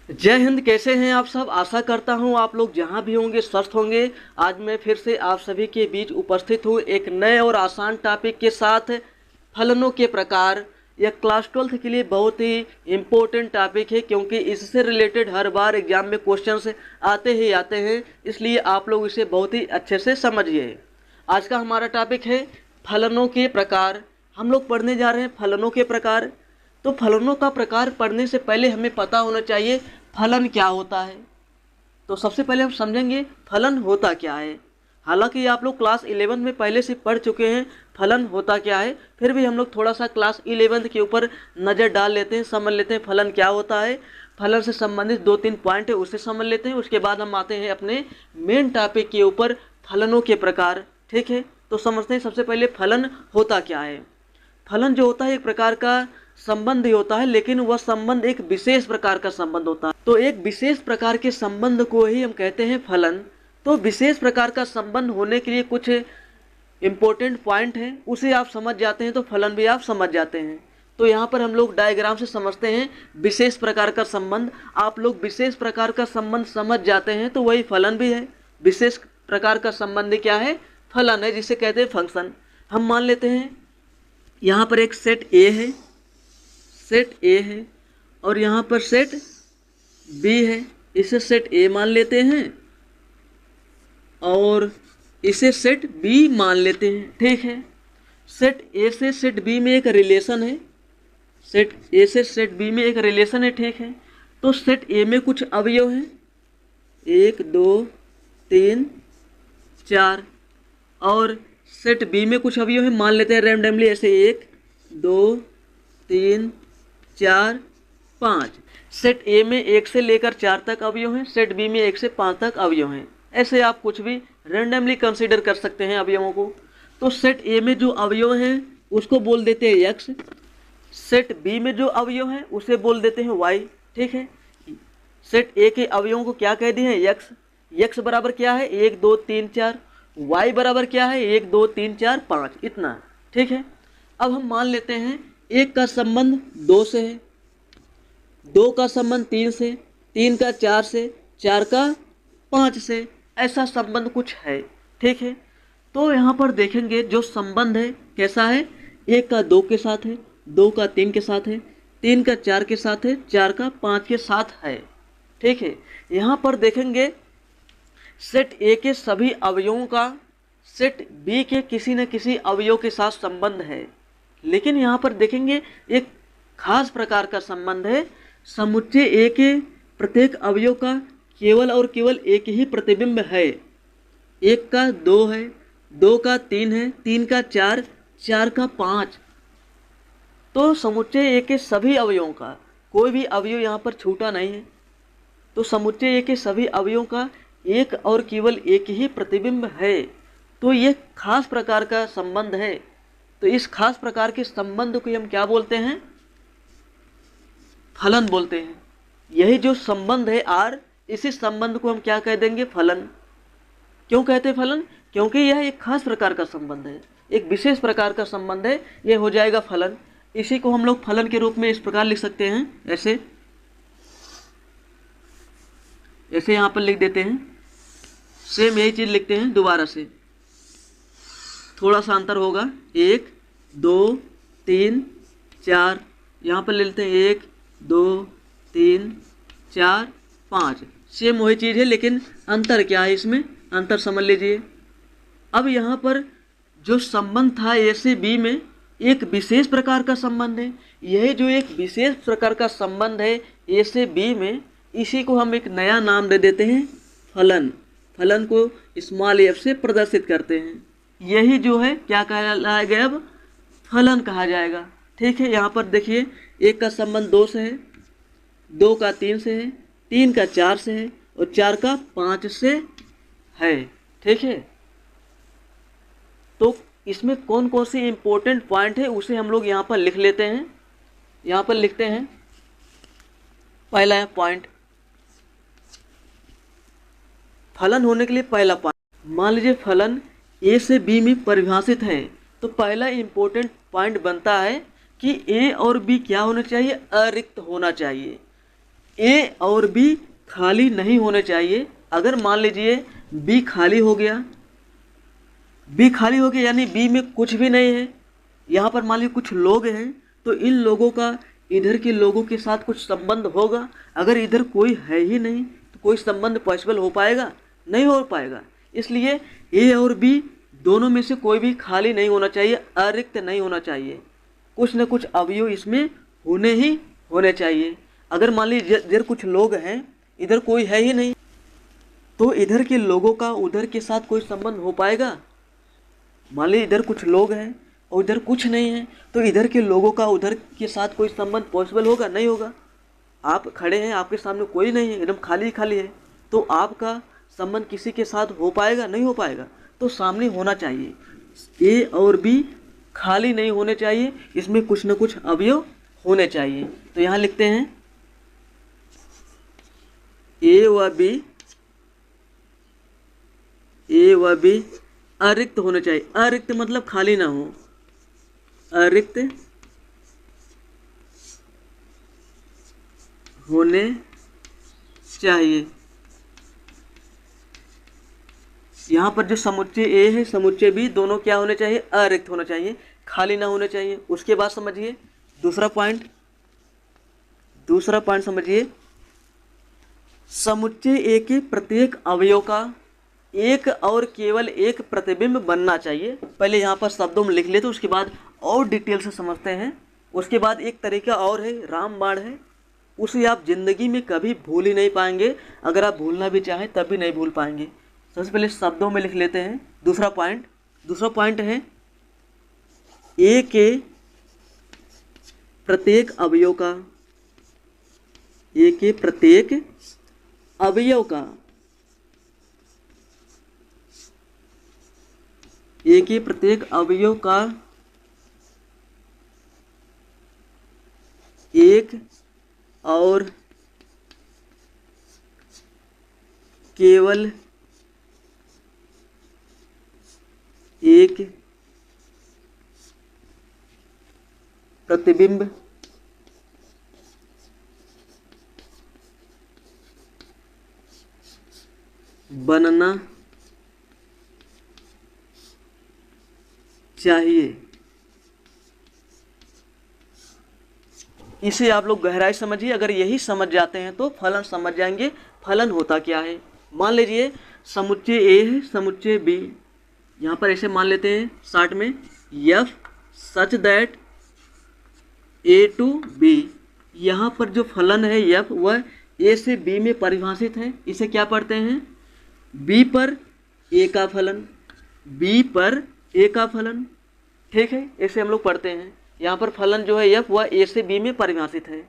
जय हिंद। कैसे हैं आप सब? आशा करता हूं आप लोग जहां भी होंगे स्वस्थ होंगे। आज मैं फिर से आप सभी के बीच उपस्थित हूं एक नए और आसान टॉपिक के साथ। फलनों के प्रकार। यह क्लास 12th के लिए बहुत ही इम्पोर्टेंट टॉपिक है, क्योंकि इससे रिलेटेड हर बार एग्जाम में क्वेश्चंस आते ही आते हैं। इसलिए आप लोग इसे बहुत ही अच्छे से समझिए। आज का हमारा टॉपिक है फलनों के प्रकार। हम लोग पढ़ने जा रहे हैं फलनों के प्रकार। तो फलनों का प्रकार पढ़ने से पहले हमें पता होना चाहिए फलन क्या होता है। तो सबसे पहले हम समझेंगे फलन होता क्या है। हालांकि आप लोग क्लास 11 में पहले से पढ़ चुके हैं फलन होता क्या है, फिर भी हम लोग थोड़ा सा क्लास 11 के ऊपर नज़र डाल लेते हैं, समझ लेते हैं फलन क्या होता है। फलन से संबंधित 2-3 पॉइंट है, उसे समझ लेते हैं। उसके बाद हम आते हैं अपने मेन टॉपिक के ऊपर, फलनों के प्रकार। ठीक है, तो समझते हैं सबसे पहले फलन होता क्या है। फलन जो होता है एक प्रकार का संबंध ही होता है, लेकिन वह संबंध एक विशेष प्रकार का संबंध होता है। तो एक विशेष प्रकार के संबंध को ही हम कहते हैं फलन। तो विशेष प्रकार का संबंध होने के लिए कुछ इम्पोर्टेंट पॉइंट है, उसे आप समझ जाते हैं तो फलन भी आप समझ जाते हैं। तो यहाँ पर हम लोग डायग्राम से समझते हैं विशेष प्रकार का संबंध। आप लोग विशेष प्रकार का संबंध समझ जाते हैं तो वही फलन भी है। विशेष प्रकार का संबंध क्या है? फलन है, जिसे कहते हैं फंक्शन। हम मान लेते हैं यहाँ पर एक सेट ए है, सेट ए है, और यहाँ पर सेट बी है। इसे सेट ए मान लेते हैं और इसे सेट बी मान लेते हैं। ठीक है, सेट ए से सेट बी में एक रिलेशन है, सेट ए से सेट बी में एक रिलेशन है। ठीक है, तो सेट ए में कुछ अवयव हैं, 1 2 3 4, और सेट बी में कुछ अवयव हैं, मान लेते हैं रैंडमली ऐसे 1 2 3 4 5। सेट ए में 1 से लेकर 4 तक अवयव हैं, सेट बी में 1 से 5 तक अवयव हैं। ऐसे आप कुछ भी रैंडमली कंसीडर कर सकते हैं अवयवों को। तो सेट ए में जो अवयव हैं उसको बोल देते हैं एक्स, सेट बी में जो अवयव हैं उसे बोल देते हैं वाई। ठीक है, सेट ए के अवयवों को क्या कह दिए हैं? एक्स। एक्स बराबर क्या है? 1 2 3 4। वाई बराबर क्या है? 1 2 3 4 5, इतना। ठीक है, अब हम मान लेते हैं 1 का संबंध 2 से है, 2 का संबंध 3 से, 3 का 4 से, 4 का 5 से, ऐसा संबंध कुछ है। ठीक है, तो यहाँ पर देखेंगे जो संबंध है कैसा है। 1 का 2 के साथ है, 2 का 3 के साथ है, 3 का 4 के साथ है, 4 का 5 के साथ है। ठीक है, यहाँ पर देखेंगे सेट ए के सभी अवयवों का सेट बी के किसी न किसी अवयव के साथ संबंध है। लेकिन यहाँ पर देखेंगे एक खास प्रकार का संबंध है। समुच्चय ए के प्रत्येक अवयव का केवल और केवल एक ही प्रतिबिंब है। 1 का 2 है, 2 का 3 है, 3 का 4, 4 का 5। तो समुच्चय ए के सभी अवयवों का कोई भी अवयव यहाँ पर छूटा नहीं है। तो समुच्चय ए के सभी अवयवों का एक और केवल एक ही प्रतिबिंब है। तो ये खास प्रकार का संबंध है। तो इस खास प्रकार के संबंध को हम क्या बोलते हैं? फलन बोलते हैं। यही जो संबंध है आर, इसी संबंध को हम क्या कह देंगे? फलन। क्यों कहते हैं फलन? क्योंकि यह एक खास प्रकार का संबंध है, एक विशेष प्रकार का संबंध है, यह हो जाएगा फलन। इसी को हम लोग फलन के रूप में इस प्रकार लिख सकते हैं, ऐसे ऐसे यहाँ पर लिख देते हैं। सेम यही चीज़ लिखते हैं दोबारा से, थोड़ा सा अंतर होगा। 1 2 3 4, यहाँ पर ले लेते हैं 1 2 3 4 5। सेम वही चीज़ है, लेकिन अंतर क्या है इसमें? अंतर समझ लीजिए। अब यहाँ पर जो संबंध था ए से बी में, एक विशेष प्रकार का संबंध है। यही जो एक विशेष प्रकार का संबंध है ए से बी में, इसी को हम एक नया नाम दे देते हैं फलन। फलन को स्मॉल एफ से प्रदर्शित करते हैं। यही जो है क्या कहलाएगा? अब फलन कहा जाएगा। ठीक है, यहाँ पर देखिए 1 का संबंध 2 से है, 2 का 3 से है, 3 का 4 से है, और 4 का 5 से है। ठीक है, तो इसमें कौन कौन सी इम्पोर्टेंट पॉइंट है उसे हम लोग यहाँ पर लिख लेते हैं। यहाँ पर लिखते हैं पहला पॉइंट, फलन होने के लिए पहला पॉइंट। मान लीजिए फलन ए से बी में परिभाषित है, तो पहला इम्पोर्टेंट पॉइंट बनता है कि ए और बी क्या होना चाहिए? अरिक्त होना चाहिए। ए और बी खाली नहीं होने चाहिए। अगर मान लीजिए बी खाली हो गया, बी खाली हो गया यानी बी में कुछ भी नहीं है, यहाँ पर मान लीजिए कुछ लोग हैं, तो इन लोगों का इधर के लोगों के साथ कुछ संबंध होगा। अगर इधर कोई है ही नहीं तो कोई संबंध पॉसिबल हो पाएगा? नहीं हो पाएगा। इसलिए ए और बी दोनों में से कोई भी खाली नहीं होना चाहिए, अरिक्त नहीं होना चाहिए। कुछ न कुछ अवयव इसमें होने ही होने चाहिए। अगर मान लीजिए इधर कुछ लोग हैं, इधर कोई है ही नहीं, तो इधर के लोगों का उधर के साथ कोई संबंध हो पाएगा? मान लीजिए इधर कुछ लोग हैं और इधर कुछ नहीं है, तो इधर के लोगों का उधर के साथ कोई संबंध पॉसिबल होगा? नहीं होगा। आप खड़े हैं, आपके सामने कोई नहीं है, एकदम खाली खाली है, तो आपका संबंध किसी के साथ हो पाएगा? नहीं हो पाएगा। तो सामने होना चाहिए, ए और बी खाली नहीं होने चाहिए, इसमें कुछ न कुछ अवयव होने चाहिए। तो यहाँ लिखते हैं ए व बी अरिक्त होने चाहिए। अरिक्त मतलब खाली ना हो, अरिक्त होने चाहिए। यहाँ पर जो समुच्चय ए है, समुच्चय बी, दोनों क्या होने चाहिए? अरिक्त होना चाहिए, खाली ना होने चाहिए। उसके बाद समझिए दूसरा पॉइंट समझिए, समुच्चय ए के प्रत्येक अवयव का एक और केवल एक प्रतिबिंब बनना चाहिए। पहले यहाँ पर शब्दों में लिख लेते, उसके बाद और डिटेल से समझते हैं। उसके बाद एक तरीका और है, रामबाण है, उसे आप जिंदगी में कभी भूल ही नहीं पाएंगे। अगर आप भूलना भी चाहें तब भी नहीं भूल पाएंगे। सबसे पहले शब्दों में लिख लेते हैं। दूसरा पॉइंट है ए के प्रत्येक अवयव का, ए के प्रत्येक अवयव का, ए के प्रत्येक अवयव का एक और केवल एक प्रतिबिंब बनना चाहिए। इसे आप लोग गहराई समझिए। अगर यही समझ जाते हैं तो फलन समझ जाएंगे। फलन होता क्या है? मान लीजिए समुच्चय ए है, समुच्चय बी, यहाँ पर ऐसे मान लेते हैं शॉर्ट में, f such that A to B. यहाँ पर जो फलन है एफ, वह ए से बी में परिभाषित है। इसे क्या पढ़ते हैं? बी पर ए का फलन, बी पर ए का फलन। ठीक है, ऐसे हम लोग पढ़ते हैं। यहाँ पर फलन जो है एफ, वह ए से बी में परिभाषित है।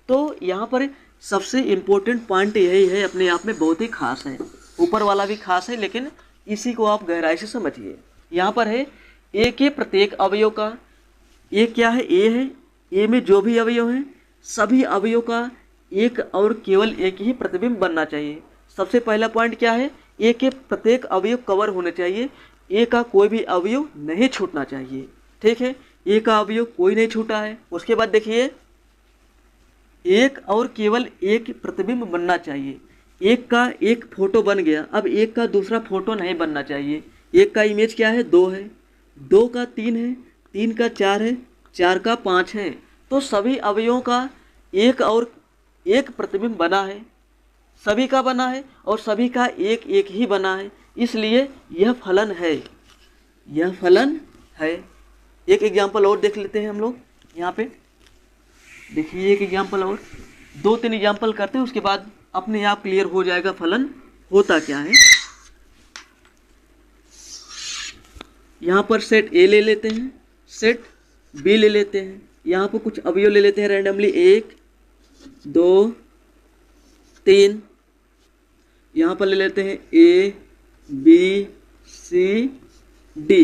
तो यहाँ पर सबसे इम्पोर्टेंट पॉइंट यही है, अपने आप में बहुत ही खास है। ऊपर वाला भी खास है, लेकिन इसी को आप गहराई से समझिए। यहाँ पर है ए के प्रत्येक अवयव का, ए क्या है? ए है। ए में जो भी अवयव हैं, सभी अवयव का एक और केवल एक ही प्रतिबिंब बनना चाहिए। सबसे पहला पॉइंट क्या है? ए के प्रत्येक अवयव कवर होने चाहिए, ए का कोई भी अवयव नहीं छूटना चाहिए। ठीक है, ए का अवयव कोई नहीं छूटा है। उसके बाद देखिए, एक और केवल एक प्रतिबिंब बनना चाहिए। एक का एक फोटो बन गया, अब एक का दूसरा फोटो नहीं बनना चाहिए। एक का इमेज क्या है? 2 है, 2 का 3 है, 3 का 4 है, 4 का 5 है। तो सभी अवयवों का एक और एक प्रतिबिंब बना है, सभी का बना है और सभी का एक एक ही बना है, इसलिए यह फलन है, यह फलन है। एक एग्जाम्पल और देख लेते हैं हम लोग। यहाँ पे देखिए एक एग्जाम्पल और, 2-3 एग्जाम्पल करते हैं, उसके बाद अपने आप क्लियर हो जाएगा फलन होता क्या है। यहाँ पर सेट ए ले लेते हैं, सेट बी ले लेते हैं, यहाँ पर कुछ अवयव ले लेते हैं रैंडमली, 1 2 3, यहाँ पर ले लेते हैं ए बी सी डी।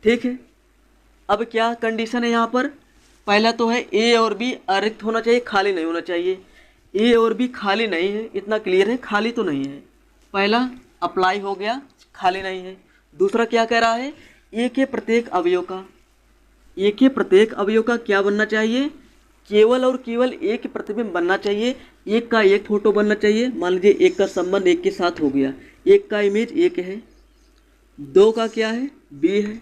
ठीक है, अब क्या कंडीशन है यहाँ पर? पहला तो है ए और बी अरिक्त होना चाहिए, खाली नहीं होना चाहिए। ए और बी खाली नहीं है, इतना क्लियर है, खाली तो नहीं है। पहला अप्लाई हो गया, खाली नहीं है। दूसरा क्या कह रहा है? ए के प्रत्येक अवयव का, ए के प्रत्येक अवयव का क्या बनना चाहिए? केवल और केवल एक प्रतिबिंब बनना चाहिए, एक का एक फोटो बनना चाहिए। मान लीजिए एक का संबंध एक के साथ हो गया, एक का इमेज एक है, दो का क्या है बी है,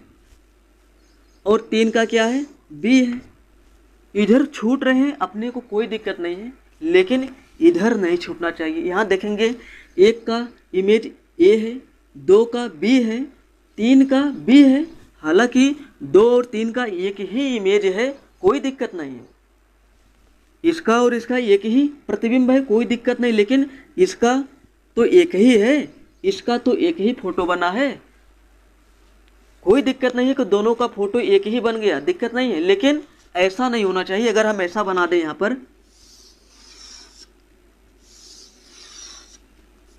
और तीन का क्या है बी है। इधर छूट रहे हैं अपने को कोई दिक्कत नहीं है, लेकिन इधर नहीं छूटना चाहिए। यहाँ देखेंगे एक का इमेज ए है, दो का बी है, तीन का बी है। हालांकि दो और तीन का एक ही इमेज है, कोई दिक्कत नहीं है। इसका और इसका एक ही प्रतिबिंब है, कोई दिक्कत नहीं, लेकिन इसका तो एक ही है, इसका तो एक ही फोटो बना है, कोई दिक्कत नहीं है कि दोनों का फोटो एक ही बन गया, दिक्कत नहीं है। लेकिन ऐसा नहीं होना चाहिए। अगर हम ऐसा बना दें यहाँ पर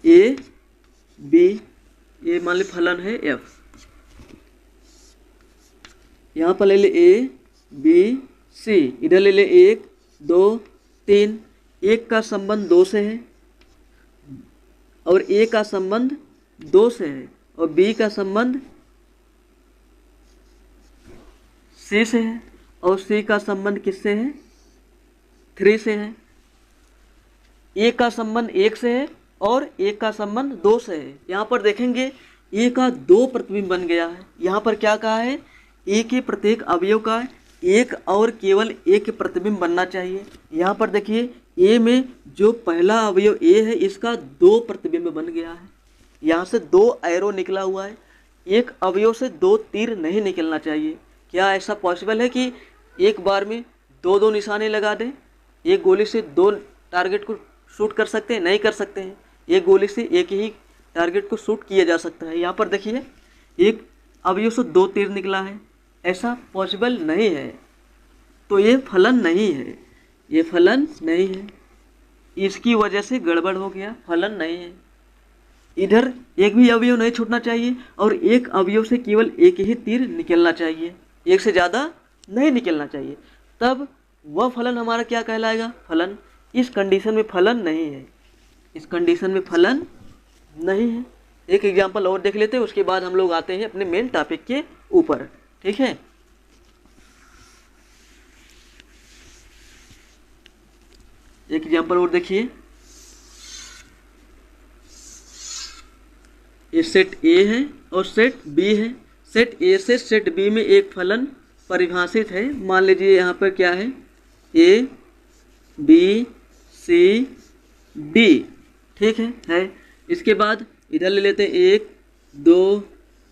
ए बी, ये मान ली फलन है एफ, यहाँ पर ले ले ए बी सी, इधर ले ले एक दो तीन, एक का संबंध दो से है और ए का संबंध दो से है, और बी का संबंध सी से है, और सी का संबंध किससे है थ्री से है। ए का संबंध एक से है और एक का संबंध दो से है। यहाँ पर देखेंगे ए का दो प्रतिबिंब बन गया है। यहाँ पर क्या कहा है, ए के प्रत्येक अवयव का एक और केवल एक प्रतिबिंब बनना चाहिए। यहाँ पर देखिए ए में जो पहला अवयव ए है, इसका दो प्रतिबिंब बन गया है। यहाँ से दो एरो निकला हुआ है, एक अवयव से दो तीर नहीं निकलना चाहिए। क्या ऐसा पॉसिबल है कि एक बार में दो दो निशाने लगा दें? एक गोली से दो टारगेट को शूट कर सकते हैं? नहीं कर सकते हैं। एक गोली से एक ही टारगेट को शूट किया जा सकता है। यहाँ पर देखिए एक अवयव से दो तीर निकला है, ऐसा पॉसिबल नहीं है। तो ये फलन नहीं है, ये फलन नहीं है, इसकी वजह से गड़बड़ हो गया, फलन नहीं है। इधर एक भी अवयव नहीं छूटना चाहिए और एक अवयव से केवल एक ही तीर निकलना चाहिए, एक से ज़्यादा नहीं निकलना चाहिए। तब वह फलन हमारा क्या कहलाएगा, फलन। इस कंडीशन में फलन नहीं है, इस कंडीशन में फलन नहीं है। एक एग्जाम्पल और देख लेते हैं, उसके बाद हम लोग आते हैं अपने मेन टॉपिक के ऊपर, ठीक है। एक एग्जाम्पल और देखिए, ये सेट ए है और सेट बी है। सेट ए से सेट बी में एक फलन परिभाषित है। मान लीजिए यहाँ पर क्या है, ए बी सी डी, ठीक है। इसके बाद इधर ले लेते हैं एक दो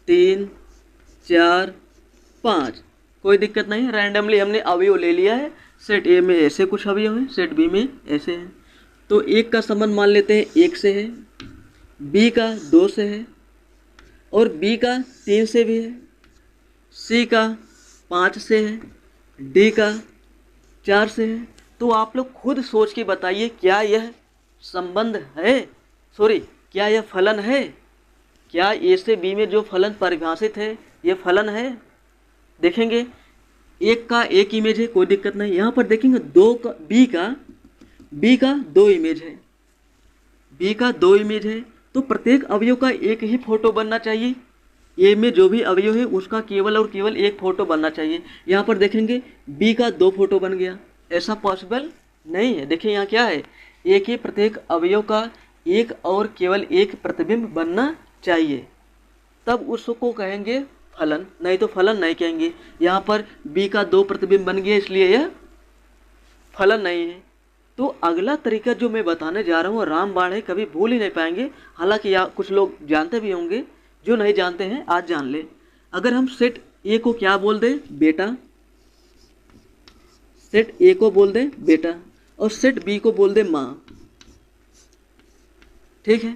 तीन चार पाँच, कोई दिक्कत नहीं, रैंडमली हमने अवयव ले लिया है। सेट ए में ऐसे कुछ अवयव हैं, सेट बी में ऐसे हैं। तो एक का संबंध मान लेते हैं एक से है, बी का दो से है, और बी का तीन से भी है, सी का पाँच से है, डी का चार से है। तो आप लोग खुद सोच के बताइए, क्या यह संबंध है, सॉरी क्या यह फलन है? क्या ए से बी में जो फलन परिभाषित है यह फलन है? देखेंगे एक का एक इमेज है, कोई दिक्कत नहीं। यहाँ पर देखेंगे दो का बी का दो इमेज है, बी का दो इमेज है, तो प्रत्येक अवयव का एक ही फोटो बनना चाहिए। ए में जो भी अवयव है उसका केवल और केवल एक फोटो बनना चाहिए। यहाँ पर देखेंगे बी का दो फोटो बन गया, ऐसा पॉसिबल नहीं है। देखिए यहाँ क्या है, ए के प्रत्येक अवयव का एक और केवल एक प्रतिबिंब बनना चाहिए, तब उसको कहेंगे फलन, नहीं तो फलन नहीं कहेंगे। यहाँ पर बी का दो प्रतिबिंब बन गया, इसलिए यह फलन नहीं है। तो अगला तरीका जो मैं बताने जा रहा हूँ रामबाण है, कभी भूल ही नहीं पाएंगे। हालांकि कुछ लोग जानते भी होंगे, जो नहीं जानते हैं आज जान ले। अगर हम सेट ए को क्या बोल दें, बेटा, सेट ए को बोल दें बेटा, और सेट बी को बोल दें माँ, ठीक है।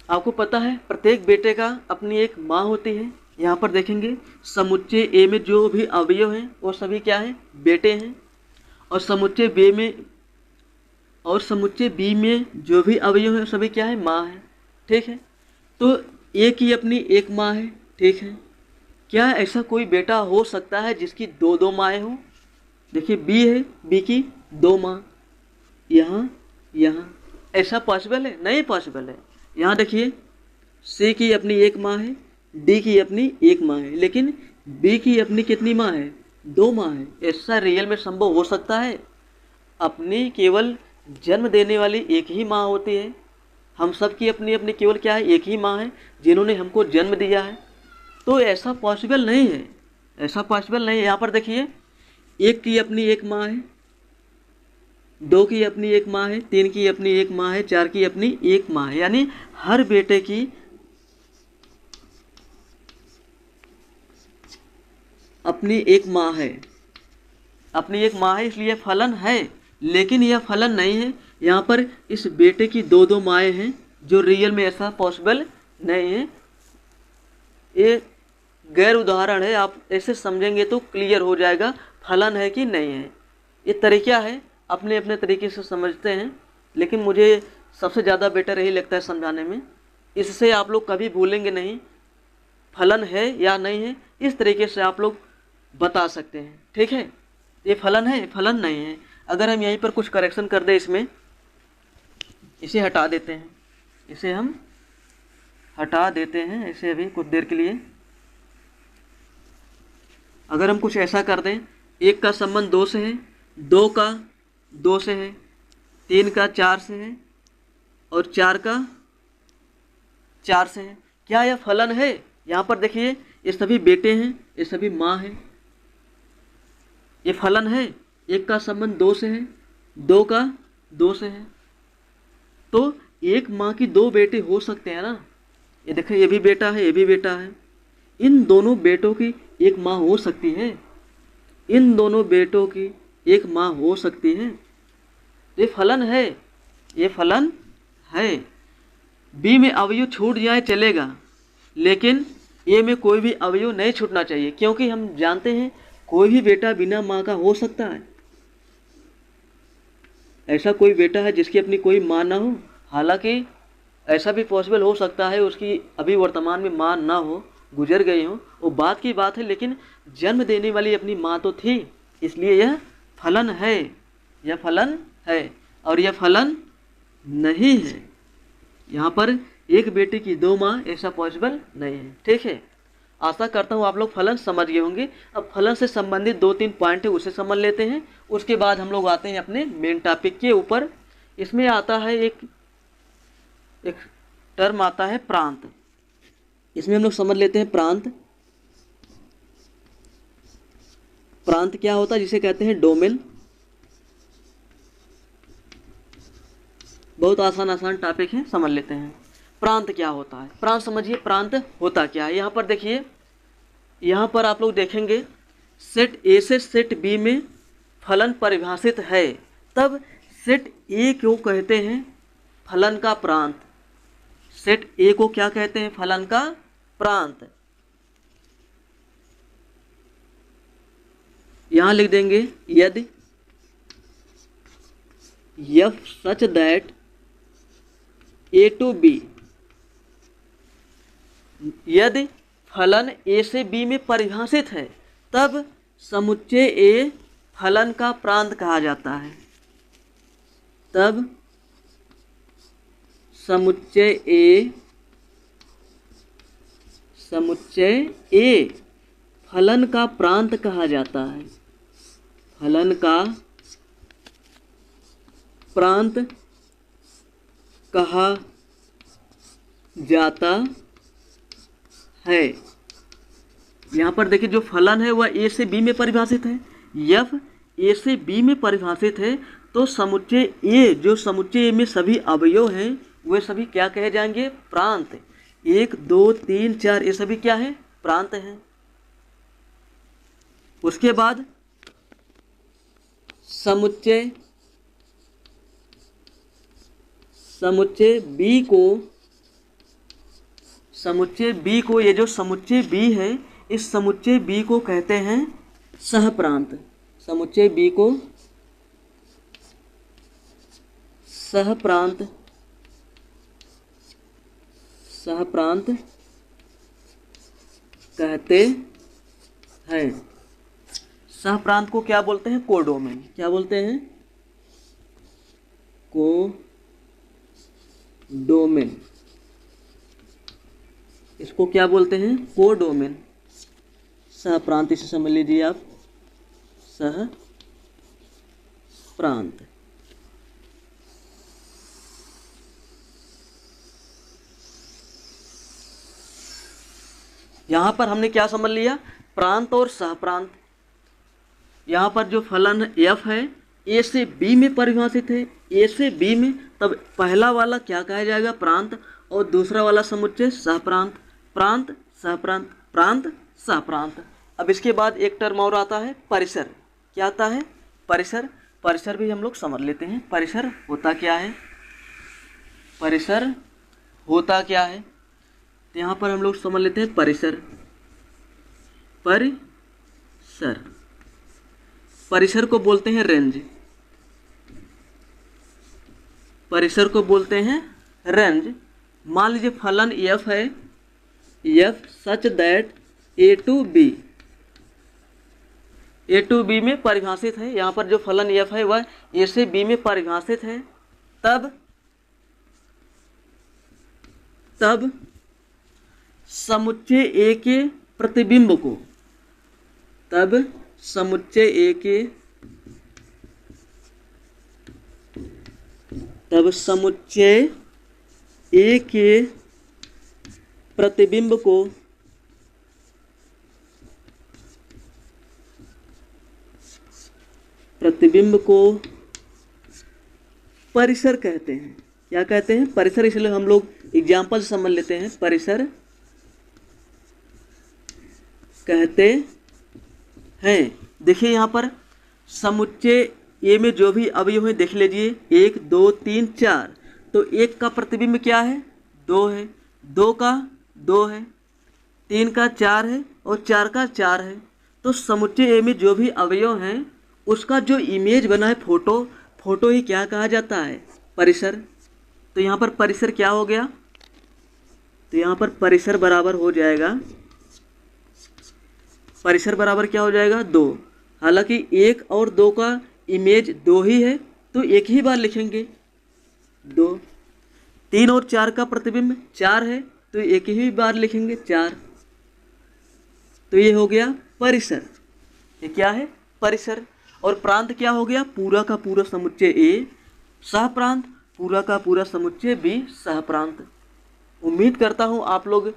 आपको पता है प्रत्येक बेटे का अपनी एक माँ होती है। यहाँ पर देखेंगे समुच्चय ए में जो भी अवयव हैं वो सभी क्या हैं, बेटे हैं, और समुच्चय बी में जो भी अवयव हैं सभी क्या है, माँ है, ठीक है। तो ए की अपनी एक माँ है, ठीक है। क्या ऐसा कोई बेटा हो सकता है जिसकी दो दो माएँ हों? देखिए बी है, बी की दो माँ, यहाँ, ऐसा पॉसिबल है? नहीं पॉसिबल है। यहाँ देखिए सी की अपनी एक माँ है, डी की अपनी एक माँ है, लेकिन बी की अपनी कितनी माँ है, दो माँ है। ऐसा रियल में संभव हो सकता है? अपनी केवल जन्म देने वाली एक ही माँ होती है। हम सब की अपनी अपनी केवल क्या है, एक ही माँ है जिन्होंने हमको जन्म दिया है। तो ऐसा पॉसिबल नहीं है, ऐसा पॉसिबल नहीं है। यहाँ पर देखिए, एक की अपनी एक माँ है, दो की अपनी एक माँ है, तीन की अपनी एक माँ है, चार की अपनी एक माँ है। यानी हर बेटे की अपनी एक माँ है, अपनी एक माँ है, इसलिए फलन है। लेकिन यह फलन नहीं है। यहाँ पर इस बेटे की दो दो माएँ हैं, जो रियल में ऐसा पॉसिबल नहीं है। ये गैर उदाहरण है, आप ऐसे समझेंगे तो क्लियर हो जाएगा फलन है कि नहीं है। ये तरीका है, अपने अपने तरीके से समझते हैं, लेकिन मुझे सबसे ज़्यादा बेटर यही लगता है समझाने में। इससे आप लोग कभी भूलेंगे नहीं फलन है या नहीं है। इस तरीके से आप लोग बता सकते हैं, ठीक है। ये फलन है, फलन नहीं है। अगर हम यहीं पर कुछ करेक्शन कर दें, इसमें इसे हटा देते हैं, इसे हम हटा देते हैं ऐसे अभी कुछ देर के लिए। अगर हम कुछ ऐसा कर दें, एक का संबंध दो से है, दो का दो से है, तीन का चार से है और चार का चार से है, क्या यह फलन है? यहाँ पर देखिए, ये सभी बेटे हैं, ये सभी माँ हैं, ये फलन है। एक का संबंध दो से है, दो का दो से है, तो एक माँ की दो बेटे हो सकते हैं ना। ये देखिए, ये भी बेटा है, ये भी बेटा है, इन दोनों बेटों की एक माँ हो सकती है, इन दोनों बेटों की एक माँ हो सकती है। ये फलन है, ये फलन है। बी में अवयव छूट जाए चलेगा, लेकिन ए में कोई भी अवयव नहीं छूटना चाहिए, क्योंकि हम जानते हैं कोई भी बेटा बिना माँ का हो सकता है। ऐसा कोई बेटा है जिसकी अपनी कोई माँ ना हो? हालांकि ऐसा भी पॉसिबल हो सकता है उसकी अभी वर्तमान में माँ ना हो, गुजर गई हो, वो बात की बात है, लेकिन जन्म देने वाली अपनी माँ तो थी, इसलिए यह फलन है, यह फलन है। और यह फलन नहीं है। यहाँ पर एक बेटे की दो माँ, ऐसा पॉसिबल नहीं है, ठीक है। आशा करता हूँ आप लोग फलन समझ गए होंगे। अब फलन से संबंधित दो तीन पॉइंट है, उसे समझ लेते हैं। उसके बाद हम लोग आते हैं अपने मेन टॉपिक के ऊपर। इसमें आता है एक टर्म आता है प्रांत। इसमें हम लोग समझ लेते हैं प्रांत। प्रांत क्या होता है? जिसे कहते हैं डोमेन। बहुत आसान टॉपिक है, समझ लेते हैं। प्रांत क्या होता है? प्रांत समझिए, प्रांत होता क्या है। यहाँ पर देखिए, यहाँ पर आप लोग देखेंगे सेट ए से सेट बी में फलन परिभाषित है, तब सेट ए को कहते हैं फलन का प्रांत। सेट ए को क्या कहते हैं? फलन का प्रांत। यहाँ लिख देंगे यदि f such that A to B, यदि फलन ए से बी में परिभाषित है, तब समुच्चय ए फलन का प्रांत कहा जाता है। तब समुच्चय ए फलन का प्रांत कहा जाता है। फलन का प्रांत कहा जाता है। यहाँ पर देखिए, जो फलन है वह ए से बी में परिभाषित है। एफ ए से बी में परिभाषित है, तो समुच्चय ए, जो समुच्चय ए में सभी अवयव हैं, वे सभी क्या कहे जाएंगे? प्रांत। 1 2 3 4 ये सभी क्या है? प्रांत हैं। उसके बाद समुच्चय बी को ये जो समुच्चय बी है, इस समुच्चय बी को कहते हैं सहप्रांत। समुच्चय बी को सहप्रांत कहते हैं। सहप्रांत को क्या बोलते हैं? कोडोमेन। क्या बोलते हैं? कोडोमेन। इसको क्या बोलते हैं? कोडोमेन। सहप्रांत, इसे समझ लीजिए आप, सह प्रांत। यहाँ पर हमने क्या समझ लिया, प्रांत और सहप्रांत। यहाँ पर जो फलन f है ए से बी में परिभाषित है, ए से बी में, तब पहला वाला क्या कहा जाएगा, प्रांत, और दूसरा वाला समुच्चय सहप्रांत। प्रांत सहप्रांत, प्रांत सहप्रांत। अब इसके बाद एक टर्म और आता है परिसर। क्या आता है, परिसर। परिसर भी हम लोग समझ लेते हैं, परिसर होता क्या है, परिसर होता क्या है। तो यहाँ पर हम लोग समझ लेते हैं परिसर। परिसर, परिसर को बोलते हैं रेंज, परिसर को बोलते हैं रेंज। मान लीजिए फलन f है, f such that a to b में परिभाषित है। यहाँ पर जो फलन f है वह a से b में परिभाषित है, तब समुच्चय A के प्रतिबिंब को, तब समुच्चय A के, तब समुच्चय A के प्रतिबिंब को परिसर कहते हैं। क्या कहते हैं, परिसर। इसलिए हम लोग एग्जाम्पल समझ लेते हैं, परिसर कहते हैं। देखिए यहाँ पर समुच्चय ए में जो भी अवयव है देख लीजिए, 1 2 3 4। तो 1 का प्रतिबिंब क्या है, 2 है, 2 का 2 है, 3 का 4 है और 4 का 4 है। तो समुच्चय ए में जो भी अवयव हैं उसका जो इमेज बना है, फोटो ही क्या कहा जाता है, परिसर। तो यहाँ पर परिसर क्या हो गया, तो यहाँ पर परिसर बराबर हो जाएगा, परिसर बराबर क्या हो जाएगा, 2। हालांकि 1 और 2 का इमेज 2 ही है तो एक ही बार लिखेंगे 2। 3 और 4 का प्रतिबिंब 4 है तो एक ही बार लिखेंगे 4। तो ये हो गया परिसर। ये क्या है, परिसर। और प्रांत क्या हो गया, पूरा का पूरा समुच्चय ए, सहप्रांत पूरा का पूरा समुच्चय बी, सहप्रांत। उम्मीद करता हूँ आप लोग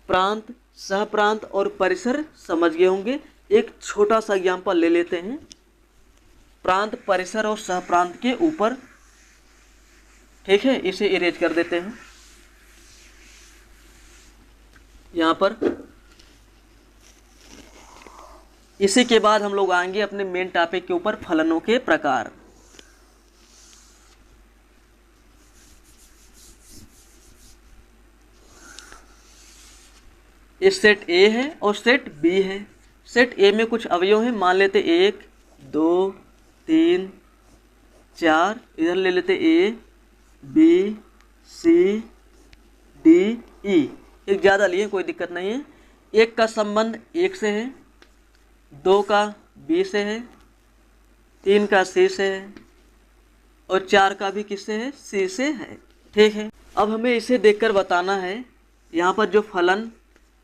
प्रांत, सहप्रांत और परिसर समझ गए होंगे। एक छोटा सा एग्जाम्पल ले लेते हैं प्रांत, परिसर और सहप्रांत के ऊपर। ठीक है, इसे इरेज कर देते हैं यहाँ पर। इसी के बाद हम लोग आएंगे अपने मेन टॉपिक के ऊपर, फलनों के प्रकार। ये सेट ए है और सेट बी है। सेट ए में कुछ अवयव हैं, मान लेते 1 2 3 4, इधर ले लेते ए बी सी डी ई, एक ज़्यादा लिए कोई दिक्कत नहीं है। 1 का संबंध 1 से है, 2 का बी से है, 3 का सी से है और 4 का भी किससे है, सी से है। ठीक है, अब हमें इसे देखकर बताना है यहाँ पर जो फलन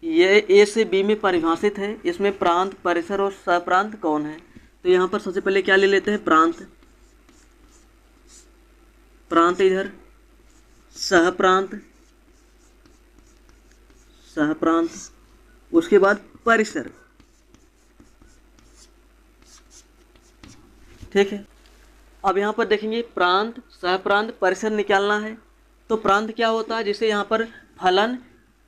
ये ए से बी में परिभाषित है, इसमें प्रांत, परिसर और सहप्रांत कौन है। तो यहाँ पर सबसे पहले क्या ले लेते हैं, प्रांत। प्रांत इधर, सहप्रांत, सहप्रांत, उसके बाद परिसर। ठीक है, अब यहाँ पर देखेंगे प्रांत, सहप्रांत, परिसर निकालना है। तो प्रांत क्या होता है, जैसे यहाँ पर फलन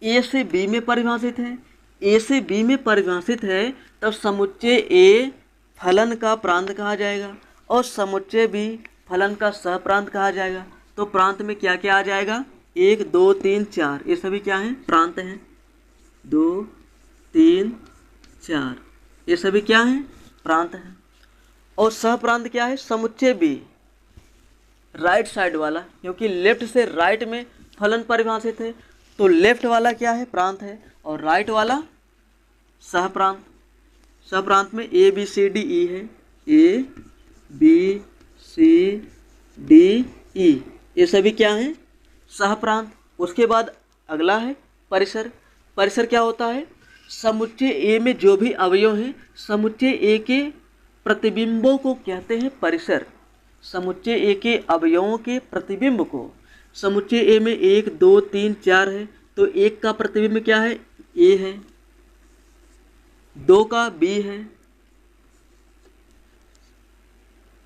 ए से बी में परिभाषित है, ए से बी में परिभाषित है, तब समुच्चय ए फलन का प्रांत कहा जाएगा और समुच्चय बी फलन का सहप्रांत कहा जाएगा। तो प्रांत में क्या क्या आ जाएगा, 1 2 3 4, ये सभी क्या हैं, प्रांत हैं। 2 3 4, ये सभी क्या हैं, प्रांत हैं। और सहप्रांत क्या है, समुच्चय बी, राइट साइड वाला, क्योंकि लेफ्ट से राइट में फलन परिभाषित है, तो लेफ्ट वाला क्या है, प्रांत है, और राइट वाला सहप्रांत। सहप्रांत में ए बी सी डी ई है, ए बी सी डी ई, ये सभी क्या हैं, सहप्रांत। उसके बाद अगला है परिसर। परिसर क्या होता है, समुच्चय ए में जो भी अवयव हैं, समुच्चय ए के प्रतिबिंबों को कहते हैं परिसर। समुच्चय ए के अवयवों के प्रतिबिंब को, समुच्चय ए में 1 2 3 4 है, तो 1 का प्रतिबिंब क्या है? ए है, 2 का बी है,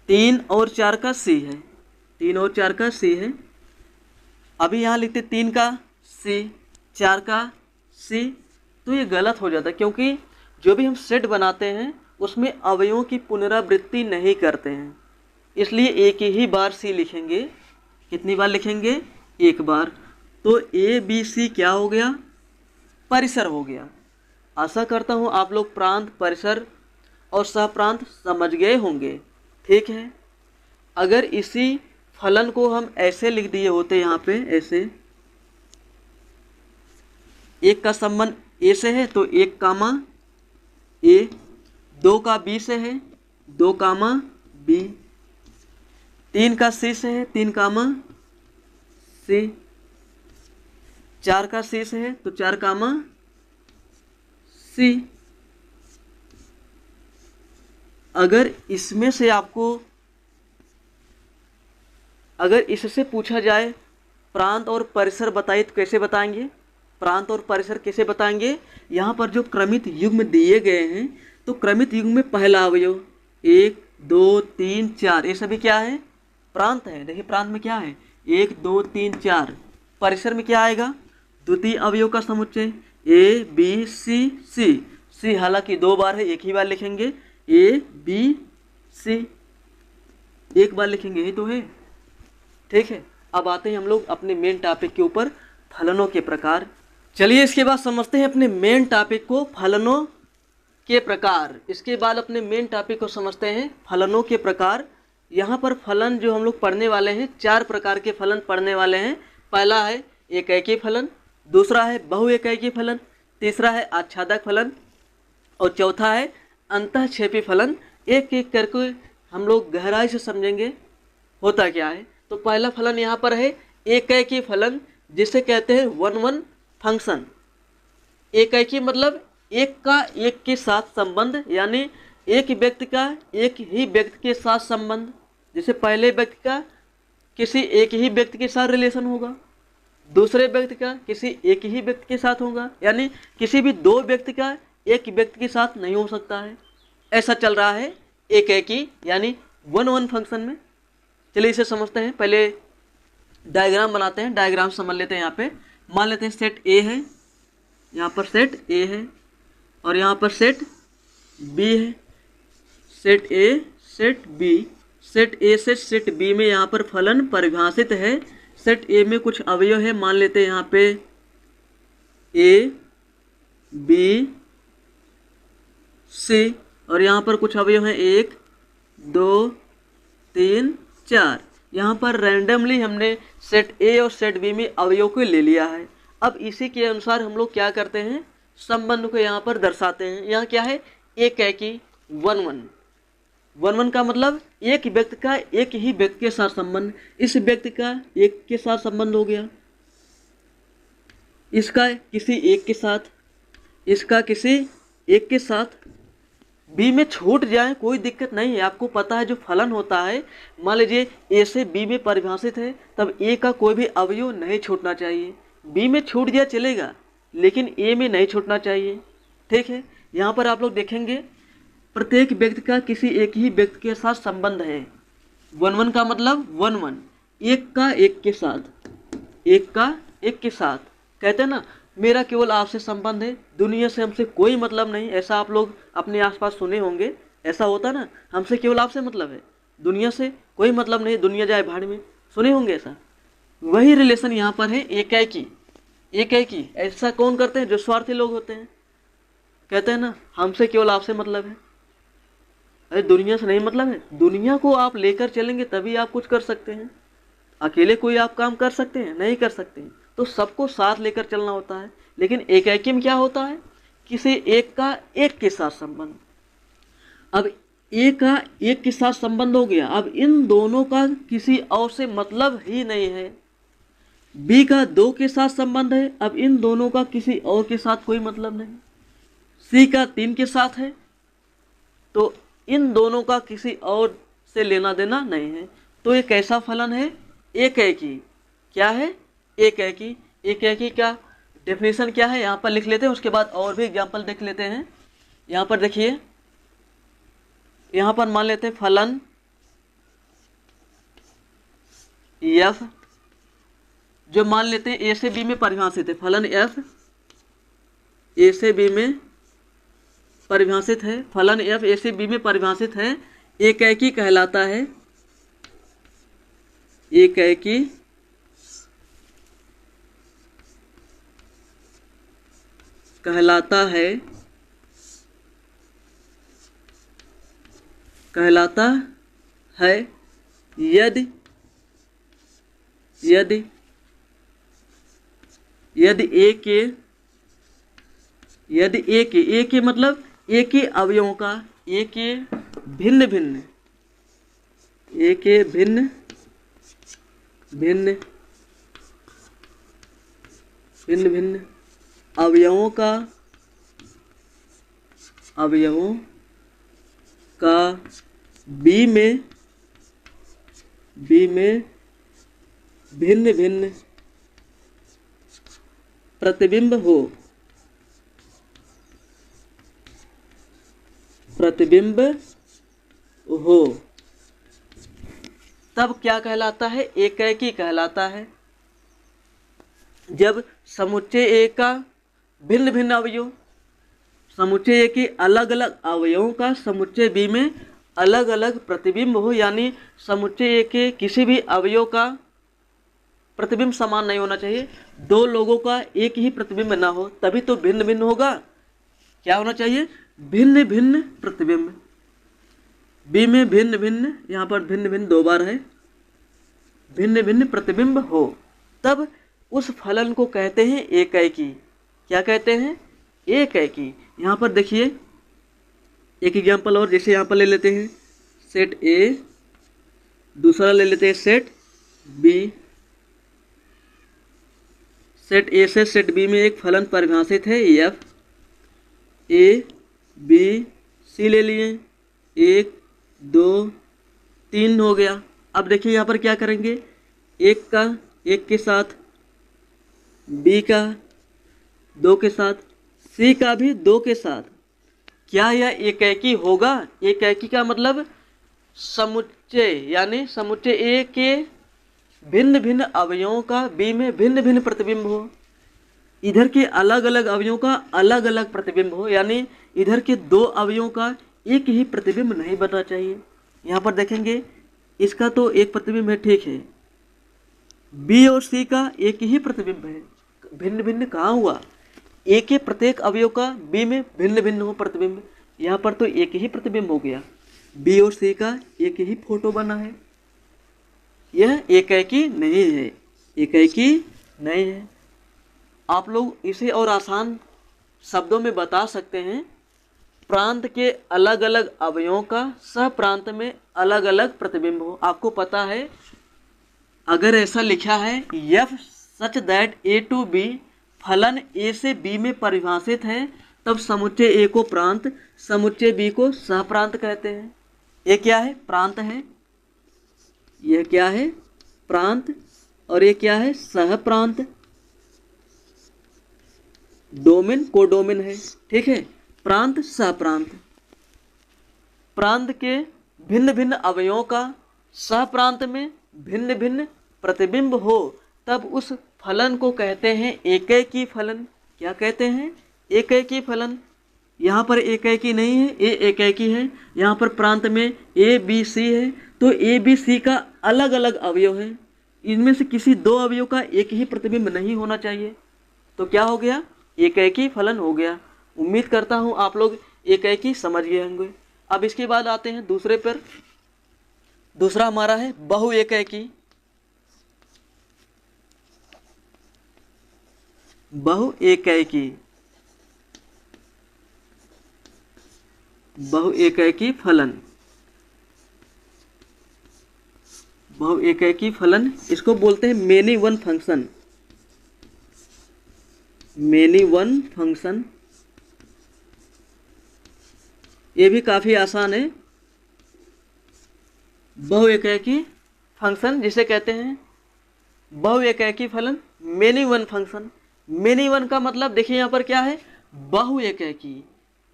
3 और 4 का सी है, 3 और 4 का सी है। अभी यहाँ लिखते 3 का सी, 4 का सी, तो ये गलत हो जाता है, क्योंकि जो भी हम सेट बनाते हैं उसमें अवयवों की पुनरावृत्ति नहीं करते हैं, इसलिए एक ही बार सी लिखेंगे। कितनी बार लिखेंगे? एक बार। तो ए बी सी क्या हो गया? परिसर हो गया। आशा करता हूँ आप लोग प्रांत, परिसर और सहप्रांत समझ गए होंगे। ठीक है, अगर इसी फलन को हम ऐसे लिख दिए होते यहाँ पे, ऐसे, एक का संबंध ए से है तो 1 कामा ए, 2 का बी से है 2 कामा बी, 3 का सी से है 3 कामा सी, 4 का सी से है तो 4 कामा सी। अगर इसमें से आपको, अगर इससे पूछा जाए प्रांत और परिसर बताइए तो कैसे बताएंगे? प्रांत और परिसर कैसे बताएंगे? यहाँ पर जो क्रमित युग्म दिए गए हैं, तो क्रमित युग्म में पहला अवयव 1 2 3 4 ये सभी क्या है? प्रांत है। देखिए प्रांत में क्या है? 1 2 3 4। परिसर में क्या आएगा? द्वितीय अवयव का समुच्चय ए बी सी सी। सी हालांकि 2 बार है, एक ही बार लिखेंगे, ए बी सी एक बार लिखेंगे, यही तो है। ठीक है, अब आते हैं हम लोग अपने मेन टॉपिक के ऊपर, फलनों के प्रकार। चलिए इसके बाद समझते हैं अपने मेन टॉपिक को, फलनों के प्रकार। इसके बाद अपने मेन टॉपिक को समझते हैं, फलनों के प्रकार। यहाँ पर फलन जो हम लोग पढ़ने वाले हैं, 4 प्रकार के फलन पढ़ने वाले हैं। पहला है एकैकी फलन, दूसरा है बहुएकैकी फलन, तीसरा है आच्छादक फलन और चौथा है अंतःक्षेपी फलन। एक एक करके हम लोग गहराई से समझेंगे होता क्या है। तो पहला फलन यहाँ पर है एकैकी फलन, जिसे कहते हैं वन वन फंक्शन। एकैकी मतलब एक का एक के साथ संबंध, यानी एक व्यक्ति का एक ही व्यक्ति के साथ संबंध। जैसे पहले व्यक्ति का किसी एक ही व्यक्ति के साथ रिलेशन होगा, दूसरे व्यक्ति का किसी एक ही व्यक्ति के साथ होगा, यानी किसी भी 2 व्यक्ति का एक व्यक्ति के साथ नहीं हो सकता है। ऐसा चल रहा है एकैकी यानी वन वन फंक्शन में। चलिए इसे समझते हैं। पहले डायग्राम बनाते हैं, डायग्राम समझ लेते हैं। यहाँ पे मान लेते हैं सेट ए है, यहाँ पर सेट ए है और यहाँ पर सेट बी है। Set A set B, set A से सेट बी में यहाँ पर फलन परिभाषित है। सेट ए में कुछ अवयव है, मान लेते हैं यहाँ पे ए बी सी, और यहाँ पर कुछ अवयव हैं 1 2 3 4। यहाँ पर रैंडमली हमने सेट ए और सेट बी में अवयव को ले लिया है। अब इसी के अनुसार हम लोग क्या करते हैं, संबंध को यहाँ पर दर्शाते हैं। यहाँ क्या है? एकैकी वन वन। वन वन का मतलब एक व्यक्ति का एक ही व्यक्ति के साथ संबंध। इस व्यक्ति का एक के साथ संबंध हो गया, इसका किसी एक के साथ, इसका किसी एक के साथ। बी में छूट जाए कोई दिक्कत नहीं है। आपको पता है जो फलन होता है, मान लीजिए ए से बी में परिभाषित है, तब ए का कोई भी अवयव नहीं छूटना चाहिए। बी में छूट गया चलेगा, लेकिन ए में नहीं छूटना चाहिए। ठीक है, यहाँ पर आप लोग देखेंगे प्रत्येक व्यक्ति का किसी एक ही व्यक्ति के साथ संबंध है। वन वन का मतलब वन वन, एक का एक के साथ, एक का एक के साथ। कहते हैं ना मेरा केवल आपसे संबंध है, दुनिया से हमसे कोई मतलब नहीं। ऐसा आप लोग अपने आसपास सुने होंगे, ऐसा होता ना, हमसे केवल आपसे मतलब है, दुनिया से कोई मतलब नहीं, दुनिया जाए भाड़ में। सुने होंगे ऐसा। वही रिलेशन यहाँ पर है एकैकी। एकैकी ऐसा कौन करते हैं? जो स्वार्थी लोग होते हैं। कहते हैं ना हमसे केवल आपसे मतलब है, अरे दुनिया से नहीं मतलब है। दुनिया को आप लेकर चलेंगे तभी आप कुछ कर सकते हैं। अकेले कोई आप काम कर सकते हैं? नहीं कर सकते हैं। तो सबको साथ लेकर चलना होता है। लेकिन एकैकी में क्या होता है? किसी एक का एक के साथ संबंध। अब ए का एक के साथ संबंध हो गया, अब इन दोनों का किसी और से मतलब ही नहीं है। बी का 2 के साथ संबंध है, अब इन दोनों का किसी और के साथ कोई मतलब नहीं। सी का 3 के साथ है, तो इन दोनों का किसी और से लेना देना नहीं है। तो ये कैसा फलन है? एकैकी। क्या है? एकैकी। एकैकी का डेफिनेशन क्या है यहाँ पर लिख लेते हैं, उसके बाद और भी एग्जाम्पल देख लेते हैं। यहाँ पर देखिए, यहाँ पर मान लेते हैं फलन f, जो मान लेते हैं ए से बी में परिभाषित है। फलन f ए से बी में परिभाषित है। फलन f ए से बी में परिभाषित है, एकैकी कहलाता है। एकैकी कहलाता है, कहलाता है यदि यदि यदि ए के मतलब ए के अवयवों का, ए के भिन्न भिन्न, ए के भिन्न भिन्न भिन्न भिन्न अवयवों का बी में भिन्न भिन्न प्रतिबिंब हो, प्रतिबिंब हो, तब क्या कहलाता है? एकैकी कहलाता है। जब समुच्चय ए का भिन्न भिन्न अवयव, समुच्चय ए के अलग अलग अवयवों का समुच्चय बी में अलग अलग प्रतिबिंब हो, यानी समुच्चय ए के किसी भी अवयव का प्रतिबिंब समान नहीं होना चाहिए। दो लोगों का एक ही प्रतिबिंब ना हो, तभी तो भिन्न भिन्न होगा। क्या होना चाहिए? भिन्न भिन्न प्रतिबिंब। बी में भिन्न भिन्न, यहाँ पर भिन्न भिन्न दो बार है, भिन्न भिन्न प्रतिबिंब हो, तब उस फलन को कहते हैं एकैकी। क्या कहते हैं? एकैकी। यहाँ पर देखिए एक एग्जाम्पल और, जैसे यहाँ पर ले लेते हैं सेट ए, दूसरा ले लेते हैं सेट बी। सेट ए से सेट बी में एक फलन परिभाषित है एफ। ए बी सी ले लिए, 1 2 3 हो गया। अब देखिए यहाँ पर क्या करेंगे, एक का एक के साथ, बी का 2 के साथ, सी का भी 2 के साथ। क्या यह एकैकी होगा? एकैकी का मतलब समुच्चय, यानी समुच्चय ए के भिन्न भिन्न अवयवों का बी में भिन्न भिन्न प्रतिबिंब हो, इधर के अलग अलग अवयवों का अलग अलग प्रतिबिंब हो, यानी इधर के दो अवयवों का एक ही प्रतिबिंब नहीं बनना चाहिए। यहाँ पर देखेंगे इसका तो एक प्रतिबिंब है, ठीक है, बी और सी का एक ही प्रतिबिंब है, भिन्न भिन्न कहाँ हुआ? ए के प्रत्येक अवयव का बी में भिन्न भिन्न हो प्रतिबिंब, यहाँ पर तो एक ही प्रतिबिंब हो गया, बी और सी का एक ही फोटो बना है। यह एकैकी नहीं है, एकैकी नहीं है। आप लोग इसे और आसान शब्दों में बता सकते हैं, प्रांत के अलग अलग अवयवों का सह प्रांत में अलग अलग प्रतिबिंब हो। आपको पता है अगर ऐसा लिखा है f such that A to B, फलन ए से बी में परिभाषित है, तब समुच्चय ए को प्रांत, समुच्चय बी को सह प्रांत कहते हैं। ये क्या है? प्रांत है। यह क्या है? प्रांत। और ये क्या है? सह प्रांत। डोमेन कोडोमेन है, ठीक है, प्रांत सह प्रांत। प्रांत के भिन्न भिन्न अवयवों का सह प्रांत में भिन्न भिन्न प्रतिबिंब हो, तब उस फलन को कहते हैं एकैकी फलन। क्या कहते हैं? एकैकी फलन। यहाँ पर एकैकी नहीं है, ए एकैकी है। यहाँ पर प्रांत में ए बी सी है, तो ए बी सी का अलग अलग अवयव है, इनमें से किसी दो अवयव का एक ही प्रतिबिंब नहीं होना चाहिए। तो क्या हो गया? एकैकी फलन हो गया। उम्मीद करता हूँ आप लोग एकैकी समझ गए होंगे। अब इसके बाद आते हैं दूसरे पर। दूसरा हमारा है बहु एकैकी। बहु एकैकी, बहु एकैकी फलन। बहु एकैकी फलन इसको बोलते हैं many one function. Many one function, ये भी काफ़ी आसान है। बहु एकैकी फंक्शन जिसे कहते हैं बहुएकाकी फलन, many one function. Many one का मतलब देखिए यहाँ पर क्या है, बहुएकाकी।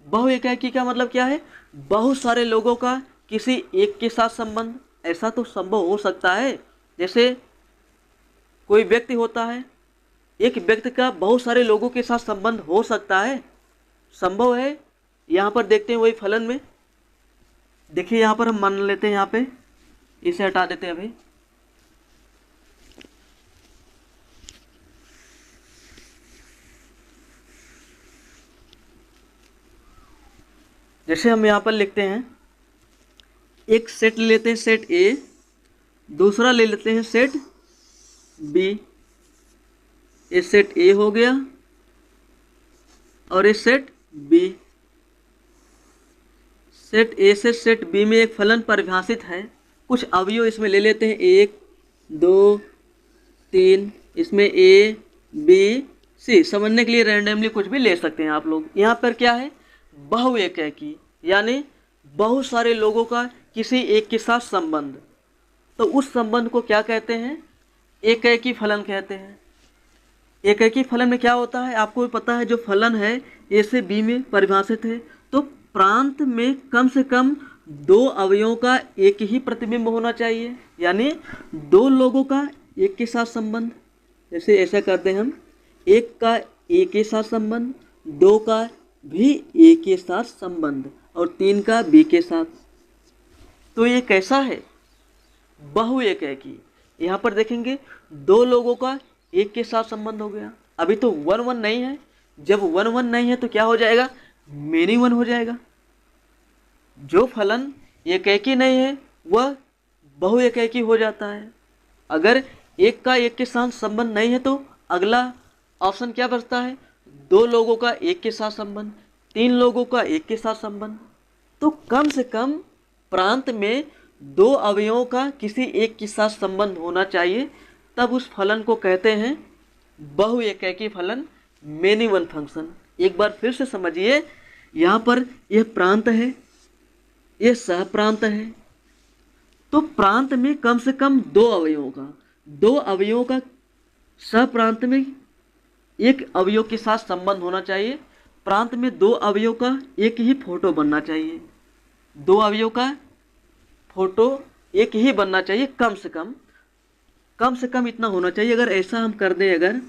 बहुएकाकी का मतलब क्या है, बहुत सारे लोगों का किसी एक के साथ संबंध। ऐसा तो संभव हो सकता है, जैसे कोई व्यक्ति होता है, एक व्यक्ति का बहुत सारे लोगों के साथ संबंध हो सकता है, संभव है। यहाँ पर देखते हैं वही फलन में, देखिए यहाँ पर हम मान लेते हैं, यहाँ पे इसे हटा देते हैं अभी। जैसे हम यहाँ पर लिखते हैं, एक सेट ले लेते हैं सेट ए, दूसरा ले लेते हैं सेट बी। ये सेट ए हो गया और ये सेट बी। सेट ए से सेट बी में एक फलन परिभाषित है। कुछ अवयव इसमें ले लेते हैं, 1 2 3, इसमें ए बी सी। समझने के लिए रैंडमली कुछ भी ले सकते हैं आप लोग। यहाँ पर क्या है, बहुएकाकी, यानी बहुत सारे लोगों का किसी एक के साथ संबंध। तो उस संबंध को क्या कहते हैं, एकाकी फलन कहते हैं। एकाकी फलन में क्या होता है, आपको भी पता है, जो फलन है ए से बी में परिभाषित है, तो प्रांत में कम से कम 2 अवयवों का एक ही प्रतिबिंब होना चाहिए, यानी 2 लोगों का एक के साथ संबंध। जैसे ऐसा करते हैं हम, एक का ए के साथ संबंध, 2 का भी ए के साथ संबंध और 3 का बी के साथ। तो ये कैसा है, बहुएकाकी। यहाँ पर देखेंगे 2 लोगों का एक के साथ संबंध हो गया। अभी तो 1 1 नहीं है, जब 1 1 नहीं है तो क्या हो जाएगा, मेनी वन हो जाएगा। जो फलन एकाकी नहीं है वह बहुएकाकी हो जाता है। अगर एक का एक के साथ संबंध नहीं है तो अगला ऑप्शन क्या बचता है, 2 लोगों का एक के साथ संबंध, 3 लोगों का एक के साथ संबंध। तो कम से कम प्रांत में 2 अवयवों का किसी एक के साथ संबंध होना चाहिए, तब उस फलन को कहते हैं बहुएकाकी फलन, मेनी वन फंक्शन। एक बार फिर से समझिए, यहाँ पर यह प्रांत है, यह सहप्रांत है। तो प्रांत में कम से कम 2 अवयवों का सहप्रांत में एक अवयव के साथ संबंध होना चाहिए। प्रांत में 2 अवयव का एक ही फोटो बनना चाहिए, 2 अवयव का फोटो एक ही बनना चाहिए, कम से कम इतना होना चाहिए। अगर ऐसा हम कर दें, अगर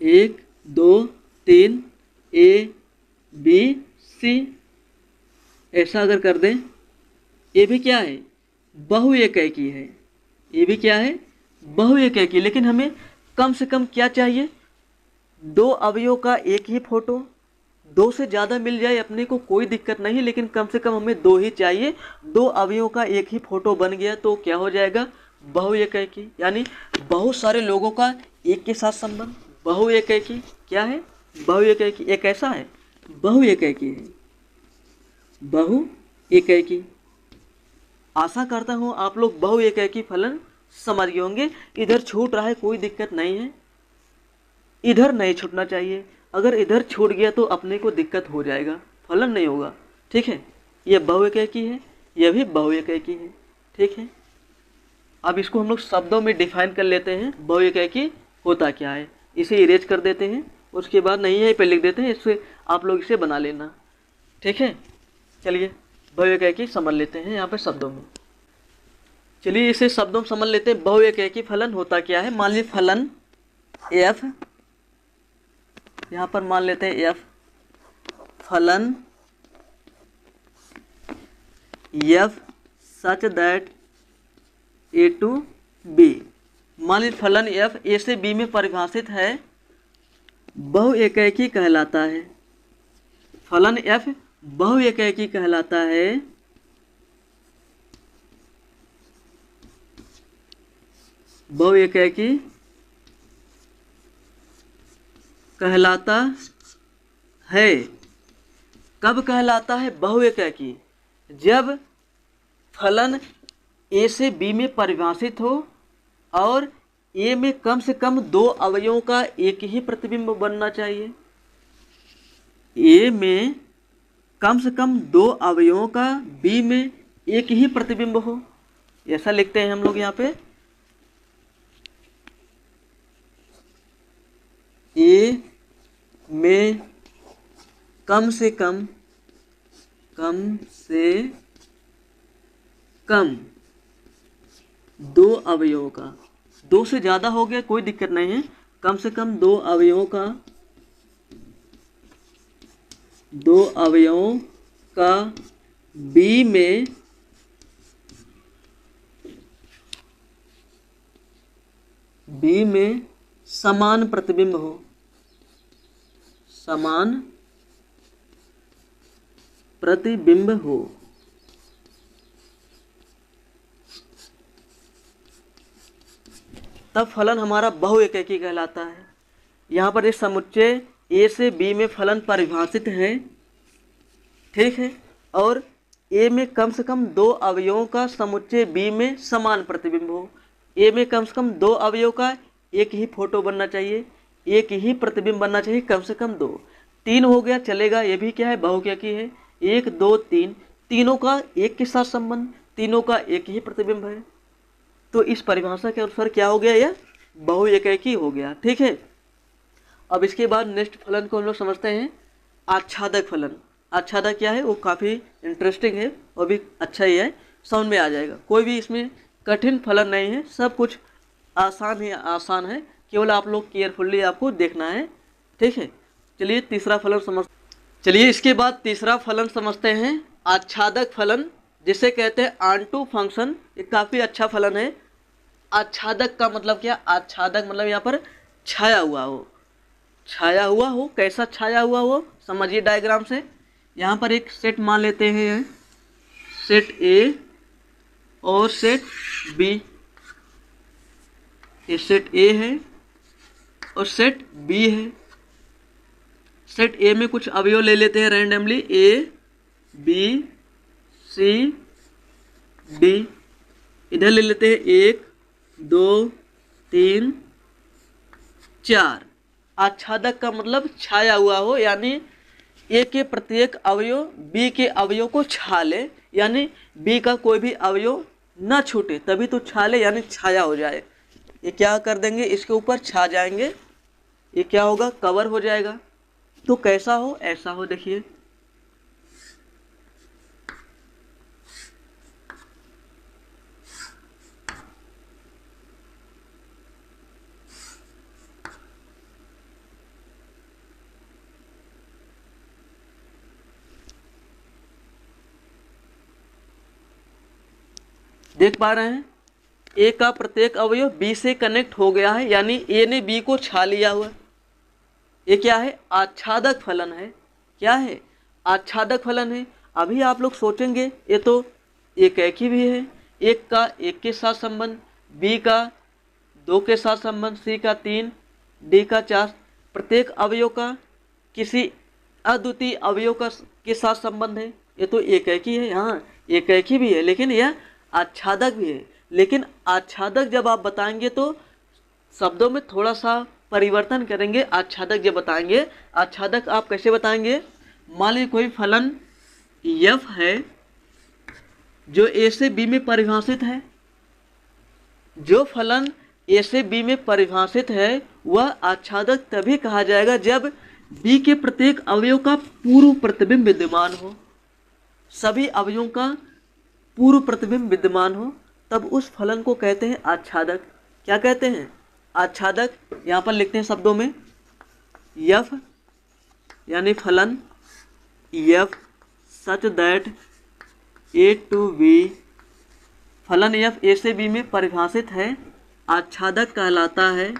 1 2 3 ए बी सी, ऐसा अगर कर दें, ये भी क्या है, बहुएकाकी है। ये भी क्या है, बहुएकाकी। लेकिन हमें कम से कम क्या चाहिए, 2 अवयवों का एक ही फोटो। 2 से ज़्यादा मिल जाए अपने को कोई दिक्कत नहीं, लेकिन कम से कम हमें 2 ही चाहिए। 2 अवयवों का एक ही फोटो बन गया तो क्या हो जाएगा, बहुएकाकी, यानी बहुत सारे लोगों का एक के साथ संबंध। बहुएकाकी क्या है, बहुएकाकी। एक ऐसा है, बहुएकाकी है, बहुएकाकी। आशा करता हूँ आप लोग बहुएकाकी फलन समझ गए होंगे। इधर छूट रहा है कोई दिक्कत नहीं है, इधर नहीं छूटना चाहिए। अगर इधर छूट गया तो अपने को दिक्कत हो जाएगा, फलन नहीं होगा। ठीक है, यह बहुएकाकी है, यह भी बहुएकाकी है। ठीक है, अब इसको हम लोग शब्दों में डिफाइन कर लेते हैं, बहुएकाकी होता क्या है। इसे इरेज कर देते हैं, उसके बाद नहीं है पे लिख देते हैं, इससे आप लोग इसे बना लेना। ठीक है, चलिए बहुएकाकी समझ लेते हैं यहाँ पे शब्दों में। चलिए इसे शब्दों में समझ लेते हैं, बहुएकाकी फलन होता क्या है। मान लीजिए फलन एफ, यहाँ पर मान लेते हैं एफ, फलन f such that A to B. मान लीजिए फलन एफ ए से बी में परिभाषित है, बहुएकाकी कहलाता है। फलन एफ बहुएकाकी कहलाता है, बहुएकाकी कहलाता है। कब कहलाता है बहुएकाकी, जब फलन ए से बी में परिभाषित हो और ए में कम से कम 2 अवयवों का एक ही प्रतिबिंब बनना चाहिए। ए में कम से कम 2 अवयवों का, बी में एक ही प्रतिबिंब हो, ऐसा लिखते हैं हम लोग यहाँ पे। ए में कम से कम दो अवयवों का, दो से ज़्यादा हो गया कोई दिक्कत नहीं है, कम से कम दो अवयवों का बी में समान प्रतिबिंब हो, समान प्रतिबिंब हो। तब फलन हमारा बहुएकाकी कहलाता है। यहाँ पर इस समुच्चय ए से बी में फलन परिभाषित है, ठीक है, और ए में कम से कम दो अवयवों का समुच्चय बी में समान प्रतिबिंब हो। ए में कम से कम दो अवयव का एक ही फोटो बनना चाहिए, एक ही प्रतिबिंब बनना चाहिए, कम से कम दो। तीन हो गया चलेगा, ये भी क्या है, बहुएकाकी है। एक दो तीन, तीनों का एक के साथ संबंध, तीनों का एक ही प्रतिबिंब है, तो इस परिभाषा के अनुसार क्या हो गया, यह बहुएकाकी हो गया, ठीक है। अब इसके बाद नेक्स्ट फलन को हम लोग समझते हैं आच्छादक फलन। आच्छादक क्या है, वो काफ़ी इंटरेस्टिंग है और भी अच्छा ही है, समझ में आ जाएगा। कोई भी इसमें कठिन फलन नहीं है, सब कुछ आसान है, केवल आप लोग केयरफुल्ली आपको देखना है, ठीक है। चलिए तीसरा फलन चलिए इसके बाद तीसरा फलन समझते हैं आच्छादक फलन, जिसे कहते हैं आंटू फंक्शन। ये काफ़ी अच्छा फलन है। आच्छादक का मतलब क्या, आच्छादक मतलब यहाँ पर छाया हुआ हो, छाया हुआ हो। कैसा छाया हुआ हो, समझिए डायग्राम से। यहाँ पर एक सेट मान लेते हैं, सेट ए और सेट बी। ये सेट ए है और सेट बी है। सेट ए में कुछ अवयव ले लेते हैं randomly, A B C D. इधर ले लेते हैं 1 2 3 4। आच्छादक का मतलब छाया हुआ हो, यानी ए के प्रत्येक अवयव बी के अवयव को छा ले, यानी बी का कोई भी अवयव ना छूटे, तभी तो छा ले, यानी छाया हो जाए। ये क्या कर देंगे, इसके ऊपर छा जाएंगे, ये क्या होगा, कवर हो जाएगा। तो कैसा हो, ऐसा हो, देखिए। देख पा रहे हैं, ए का प्रत्येक अवयव बी से कनेक्ट हो गया है, यानी ए ने बी को छा लिया हुआ। ये क्या है, आच्छादक फलन है। क्या है, आच्छादक फलन है। अभी आप लोग सोचेंगे ये तो एकाकी भी है, एक का एक के साथ संबंध, बी का दो के साथ संबंध, सी का 3, डी का 4, प्रत्येक अवयव का किसी अद्वितीय अवयव के साथ संबंध है। ये तो एकाकी है, हाँ एकाकी भी है, लेकिन यह आच्छादक भी है। लेकिन आच्छादक जब आप बताएंगे तो शब्दों में थोड़ा सा परिवर्तन करेंगे। आच्छादक जब बताएंगे, आच्छादक आप कैसे बताएंगे, मान लीजिए कोई फलन f है जो a से b में परिभाषित है। जो फलन a से b में परिभाषित है वह आच्छादक तभी कहा जाएगा जब b के प्रत्येक अवयव का पूर्व प्रतिबिंब विद्यमान हो, सभी अवयवों का पूर्व प्रतिबिंब विद्यमान हो, तब उस फलन को कहते हैं आच्छादक। क्या कहते हैं, आच्छादक। यहाँ पर लिखते हैं शब्दों में, f यानी फलन f such that a to b, फलन f a से b में परिभाषित है, आच्छादक कहलाता है।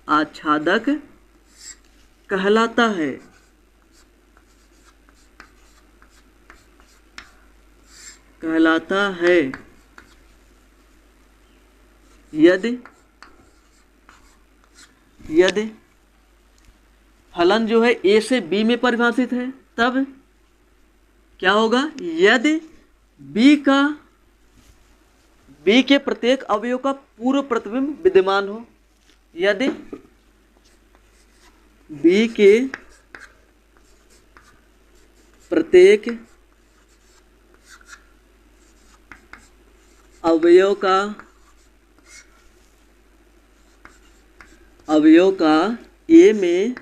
आच्छादक कहलाता है। कहलाता है यदि फलन जो है ए से बी में परिभाषित है, तब क्या होगा, यदि बी के प्रत्येक अवयव का पूर्व प्रतिबिंब विद्यमान हो। यदि बी के प्रत्येक अवयव का ए में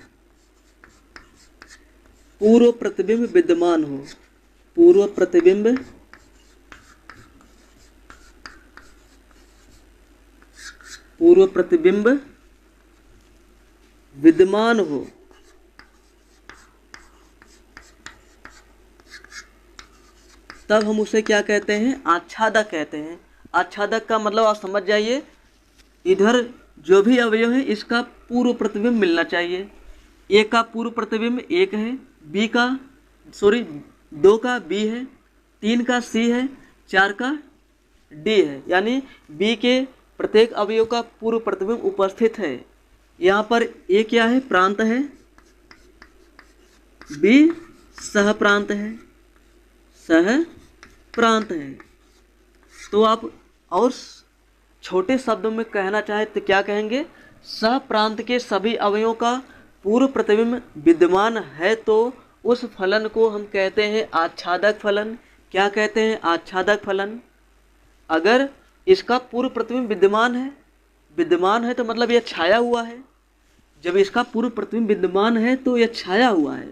पूर्व प्रतिबिंब विद्यमान हो, पूर्व प्रतिबिंब विद्यमान हो, तब हम उसे क्या कहते हैं? आच्छादक कहते हैं। आच्छादक का मतलब आप समझ जाइए, इधर जो भी अवयव है इसका पूर्व प्रतिबिंब मिलना चाहिए। ए का पूर्व प्रतिबिंब 1 है, बी का 2 का बी है, 3 का सी है, 4 का डी है, यानी बी के प्रत्येक अवयव का पूर्व प्रतिबिंब उपस्थित है। यहाँ पर ए क्या है? प्रांत है, बी सह प्रांत है, तो आप और छोटे शब्दों में कहना चाहे तो क्या कहेंगे? सह प्रांत के सभी अवयवों का पूर्व प्रतिबिंब विद्यमान है तो उस फलन को हम कहते हैं आच्छादक फलन। क्या कहते हैं? आच्छादक फलन। अगर इसका पूर्व प्रतिबिंब विद्यमान है तो मतलब यह छाया हुआ है। जब इसका पूर्व प्रतिबिंब विद्यमान है तो यह छाया हुआ है।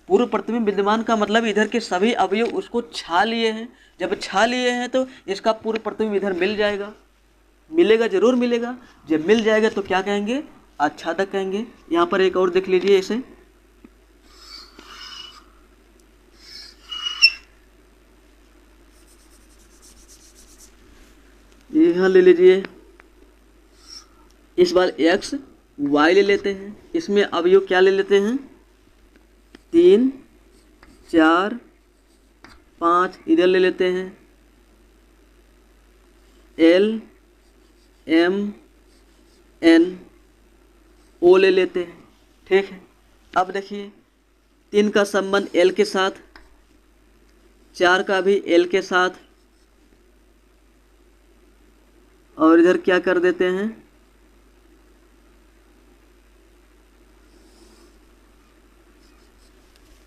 पूर्व प्रतिबिंब विद्यमान का मतलब इधर के सभी अवयव उसको छा लिए हैं। जब छा लिए हैं तो इसका पूर्व प्रतिबिंब इधर मिलेगा, जरूर मिलेगा। जब मिल जाएगा तो क्या कहेंगे? आच्छादक कहेंगे। यहाँ पर एक और देख लीजिए इसे, यहाँ ले लीजिए, इस बार x y ले लेते हैं। इसमें अवयव क्या ले लेते हैं? 3 4 5 इधर ले लेते हैं, L M N O ले लेते हैं। ठीक है, अब देखिए 3 का संबंध L के साथ, 4 का भी L के साथ, और इधर क्या कर देते हैं?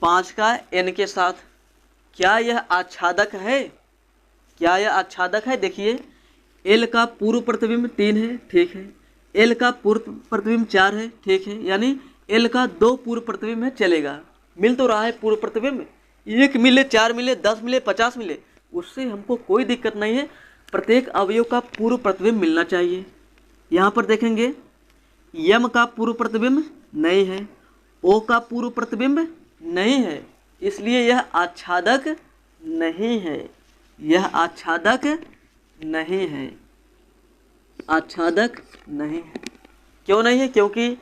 5 का N के साथ। क्या यह आच्छादक है? देखिए L का पूर्व प्रतिबिंब 3 है, ठीक है। L का पूर्व प्रतिबिंब 4 है, ठीक है। यानी L का 2 पूर्व प्रतिबिंब है, चलेगा। मिल तो रहा है पूर्व प्रतिबिंब, 1 मिले, 4 मिले, 10 मिले, 50 मिले, उससे हमको कोई दिक्कत नहीं है। प्रत्येक अवयव का पूर्व प्रतिबिंब मिलना चाहिए। यहाँ पर देखेंगे M का पूर्व प्रतिबिंब नहीं है, O का पूर्व प्रतिबिंब नहीं है, इसलिए यह आच्छादक नहीं है। क्यों नहीं है? क्योंकि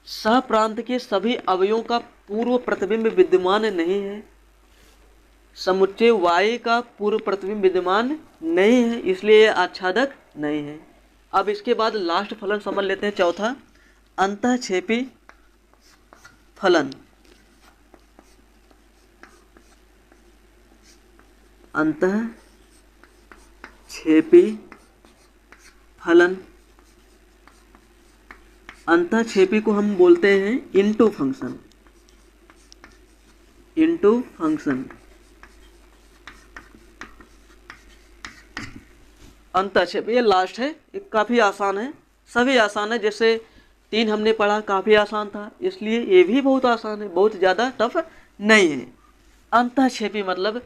सह प्रांत के सभी अवयवों का पूर्व प्रतिबिंब विद्यमान नहीं है। समुच्चय y का पूर्व प्रतिबिंब विद्यमान नहीं है, इसलिए यह आच्छादक नहीं है। अब इसके बाद लास्ट फलन समझ लेते हैं, चौथा अंतःक्षेपी फलन। अंतःक्षेपी को हम बोलते हैं इनटू फंक्शन। अंतःक्षेपी ये लास्ट है, ये काफ़ी आसान है, सभी आसान है। जैसे 3 हमने पढ़ा, काफ़ी आसान था, इसलिए ये भी बहुत आसान है, बहुत ज़्यादा टफ नहीं है। अंतःक्षेपी मतलब,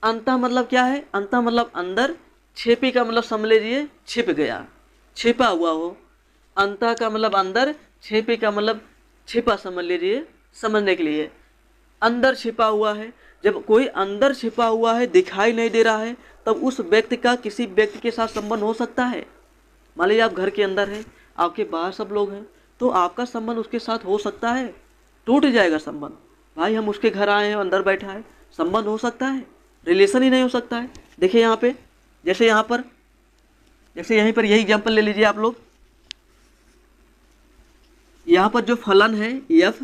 अंतः मतलब क्या है? अंतः मतलब अंदर, क्षेपी का मतलब समझ लीजिए छिप गया, छिपा हुआ हो। अंतः का मतलब अंदर, क्षेपी का मतलब छिपा, समझ लीजिए समझने के लिए। अंदर छिपा हुआ है, जब कोई अंदर छिपा हुआ है, दिखाई नहीं दे रहा है, तब उस व्यक्ति का किसी व्यक्ति के साथ संबंध हो सकता है। मान लीजिए आप घर के अंदर हैं, आपके बाहर सब लोग हैं, तो आपका संबंध उसके साथ हो सकता है, टूट जाएगा संबंध। भाई हम उसके घर आए हैं, अंदर बैठा है, संबंध हो सकता है, रिलेशन ही नहीं हो सकता है। देखिए यहाँ पे, जैसे यहीं पर यही एग्जाम्पल ले लीजिए आप लोग। यहाँ पर जो फलन है f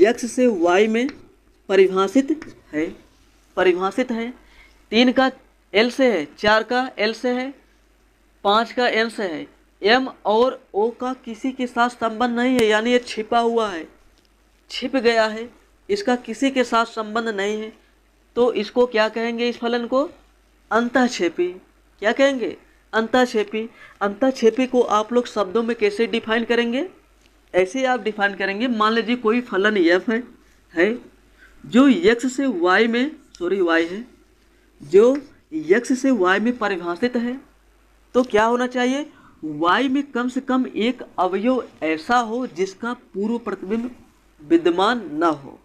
x से y में परिभाषित है। 3 का L से है, 4 का L से है, 5 का N से है। M और O का किसी के साथ संबंध नहीं है, यानी ये छिपा हुआ है, छिप गया है, इसका किसी के साथ संबंध नहीं है। तो इसको क्या कहेंगे? इस फलन को अंतःक्षेपी। क्या कहेंगे? अंतःक्षेपी। अंतःक्षेपी को आप लोग शब्दों में कैसे डिफाइन करेंगे? ऐसे आप डिफाइन करेंगे, मान लीजिए कोई फलन f है जो x से y में y है, जो x से y में परिभाषित है, तो क्या होना चाहिए? y में कम से कम एक अवयव ऐसा हो जिसका पूर्व प्रतिबिंब विद्यमान न हो।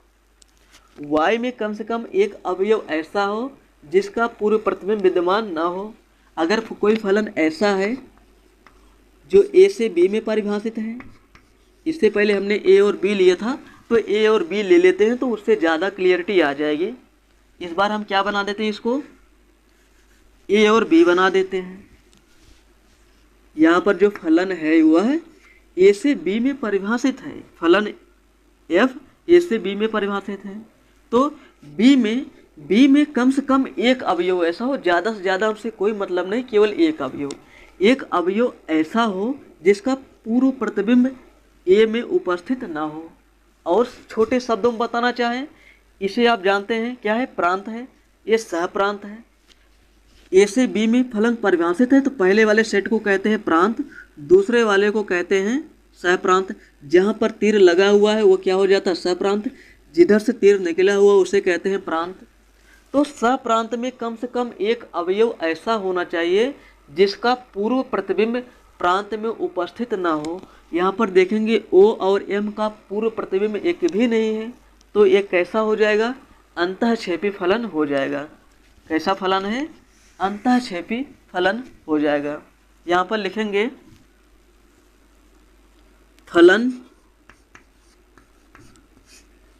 y में कम से कम एक अवयव ऐसा हो जिसका पूर्व प्रतिबिंब विद्यमान न हो। अगर कोई फलन ऐसा है जो a से b में परिभाषित है, इससे पहले हमने a और b लिया था, तो a और b ले लेते हैं तो उससे ज़्यादा क्लियरिटी आ जाएगी। इस बार हम क्या बना देते हैं, इसको a और b बना देते हैं। यहाँ पर जो फलन है वह a से b में परिभाषित है, फलन f a से b में परिभाषित है। तो b में कम से कम एक अवयव ऐसा हो, ज़्यादा से ज़्यादा हमसे कोई मतलब नहीं, केवल एक अवयव ऐसा हो जिसका पूर्व प्रतिबिंब a में उपस्थित ना हो। और छोटे शब्दों में बताना चाहें, इसे आप जानते हैं क्या है? प्रांत है, ये सहप्रांत है। a से b में फलन परिभाषित है तो पहले वाले सेट को कहते हैं प्रांत, दूसरे वाले को कहते हैं सहप्रांत। जहाँ पर तीर लगा हुआ है वो क्या हो जाता है? सहप्रांत। जिधर से तीर निकला हुआ उसे कहते हैं प्रांत। तो सहप्रांत में कम से कम एक अवयव ऐसा होना चाहिए जिसका पूर्व प्रतिबिंब प्रांत में उपस्थित ना हो। यहाँ पर देखेंगे O और M का पूर्व प्रतिबिंब एक भी नहीं है, तो ये कैसा हो जाएगा? अंतःक्षेपी फलन हो जाएगा। कैसा फलन है? अंतःक्षेपी फलन हो जाएगा। यहाँ पर लिखेंगे फलन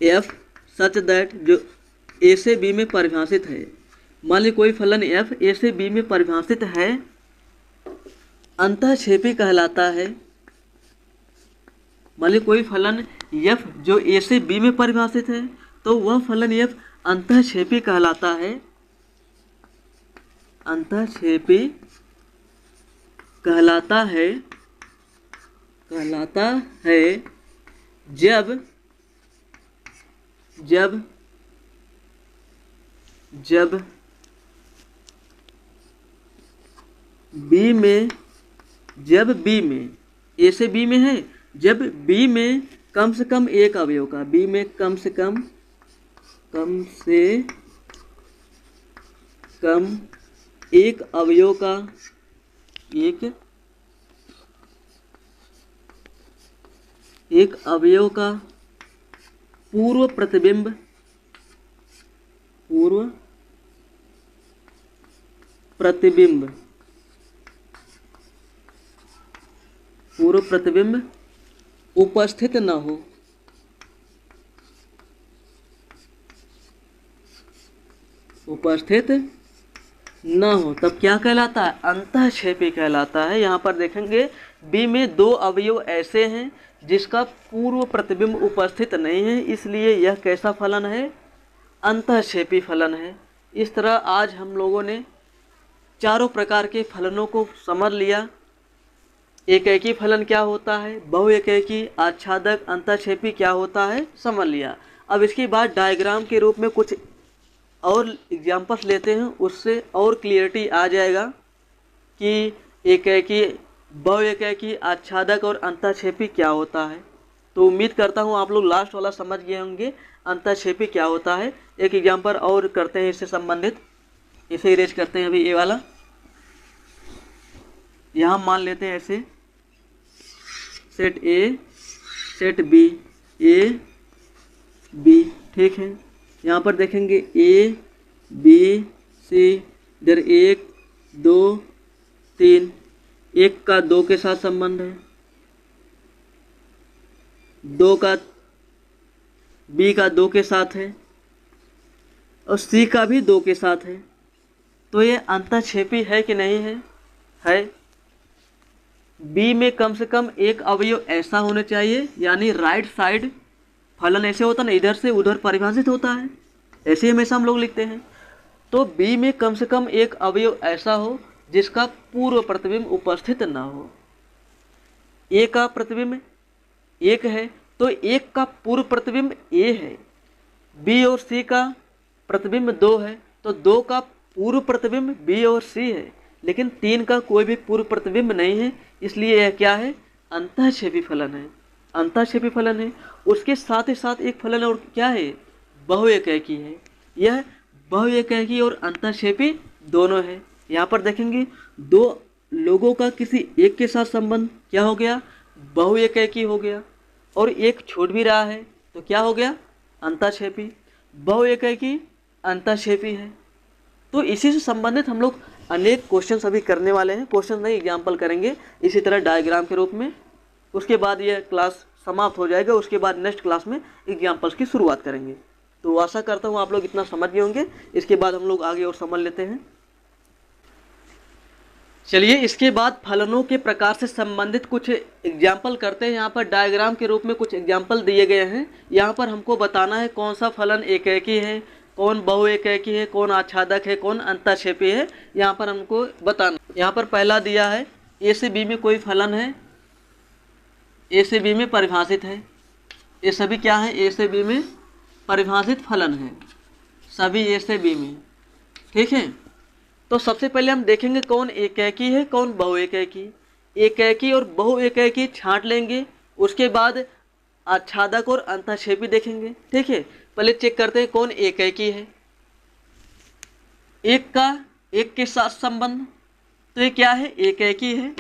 f सच दैट जो a से b में परिभाषित है। मान लीजिए कोई फलन f a से b में परिभाषित है, अंतःक्षेपी कहलाता है। मान लीजिए कोई फलन f जो a से b में परिभाषित है, तो वह फलन f अंतःक्षेपी कहलाता है। अंतःक्षेपी कहलाता है जब b में a से b में है, जब b में कम से कम एक अवयव का, b में कम से कम एक अवयव का एक अवयव का पूर्व प्रतिबिंब उपस्थित न हो, तब क्या कहलाता है? अंतःक्षेपी कहलाता है। यहाँ पर देखेंगे B में दो अवयव ऐसे हैं जिसका पूर्व प्रतिबिंब उपस्थित नहीं है, इसलिए यह कैसा फलन है? अंतःक्षेपी फलन है। इस तरह आज हम लोगों ने चारों प्रकार के फलनों को समझ लिया। एकैकी फलन क्या होता है, बहुएकैकी, आच्छादक, अंतःक्षेपी क्या होता है, समझ लिया। अब इसके बाद डायग्राम के रूप में कुछ और एग्जाम्पल्स लेते हैं, उससे और क्लियरिटी आ जाएगा कि एकैकी, बहुएकैकी, आच्छादक और अंतःक्षेपी क्या होता है। तो उम्मीद करता हूँ आप लोग लास्ट वाला समझ गए होंगे, अंतःक्षेपी क्या होता है। एक एग्जाम्पल और करते हैं इससे संबंधित, इसे इरेज करते हैं अभी, ये वाला। यहाँ मान लेते हैं ऐसे set A set B, A B, ठीक है। यहाँ पर देखेंगे A B C, इधर 1 2 3, 1 का 2 के साथ संबंध है, 2 का B का 2 के साथ है और C का भी 2 के साथ है। तो ये अंतःक्षेपी है कि नहीं है? है। B में कम से कम एक अवयव ऐसा होना चाहिए, यानी राइट साइड फलन ऐसे होता ना, इधर से उधर परिभाषित होता है, ऐसे हमेशा हम लोग लिखते हैं। तो B में कम से कम एक अवयव ऐसा हो जिसका पूर्व प्रतिबिंब उपस्थित ना हो। A का प्रतिबिंब 1 है तो 1 का पूर्व प्रतिबिंब A है। B और C का प्रतिबिंब 2 है तो 2 का पूर्व प्रतिबिंब बी और सी है, लेकिन 3 का कोई भी पूर्व प्रतिबिंब नहीं है, इसलिए यह क्या है, अंतःक्षेपी फलन है, अंतःक्षेपी फलन है। उसके साथ ही साथ एक फलन और क्या है, बहुएकैकी है। यह बहुएकैकी और अंतःक्षेपी दोनों है। यहाँ पर देखेंगे दो लोगों का किसी एक के साथ संबंध क्या हो गया, बहुएकैकी हो गया, और एक छूट भी रहा है तो क्या हो गया, अंतःक्षेपी। बहुएकैकी अंतःक्षेपी है। तो इसी से संबंधित हम लोग अनेक क्वेश्चन अभी करने वाले हैं, क्वेश्चन नहीं एग्जाम्पल करेंगे इसी तरह डायग्राम के रूप में। उसके बाद यह क्लास समाप्त हो जाएगा, उसके बाद नेक्स्ट क्लास में एग्जाम्पल्स की शुरुआत करेंगे। तो आशा करता हूँ आप लोग इतना समझ गए होंगे। इसके बाद हम लोग आगे और समझ लेते हैं। चलिए इसके बाद फलनों के प्रकार से संबंधित कुछ एग्जाम्पल करते हैं। यहाँ पर डायग्राम के रूप में कुछ एग्जाम्पल दिए गए हैं। यहाँ पर हमको बताना है कौन सा फलन एकैकी है, कौन बहुएकैकी है, कौन आच्छादक है, कौन अंतःक्षेपी है, यहाँ पर हमको बताना। यहाँ पर पहला दिया है ए से बी में कोई फलन है, ए से बी में परिभाषित है। ये सभी क्या है, ए से बी में परिभाषित फलन है, सभी ए से बी में, ठीक है। तो सबसे पहले हम देखेंगे कौन एकैकी है, कौन बहुएकैकी। एकैकी और बहुएकैकी छांट लेंगे, उसके बाद आच्छादक और अंतःक्षेपी देखेंगे, ठीक है। पहले चेक करते हैं कौन एकैकी है। एक का एक के साथ संबंध, तो ये क्या है, एकैकी है।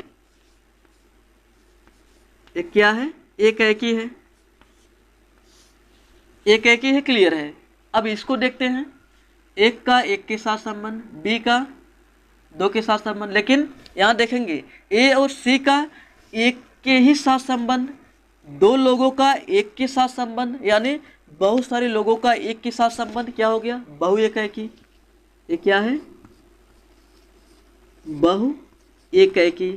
एक क्या है, एकैकी है, एकैकी है, क्लियर है। अब इसको देखते हैं, एक का एक के साथ संबंध, बी का दो के साथ संबंध, लेकिन यहाँ देखेंगे ए और सी का एक के ही साथ संबंध, दो लोगों का एक के साथ संबंध, यानी बहुत सारे लोगों का एक के साथ संबंध क्या हो गया, बहुएकैकी। ये क्या है, बहुएकैकी।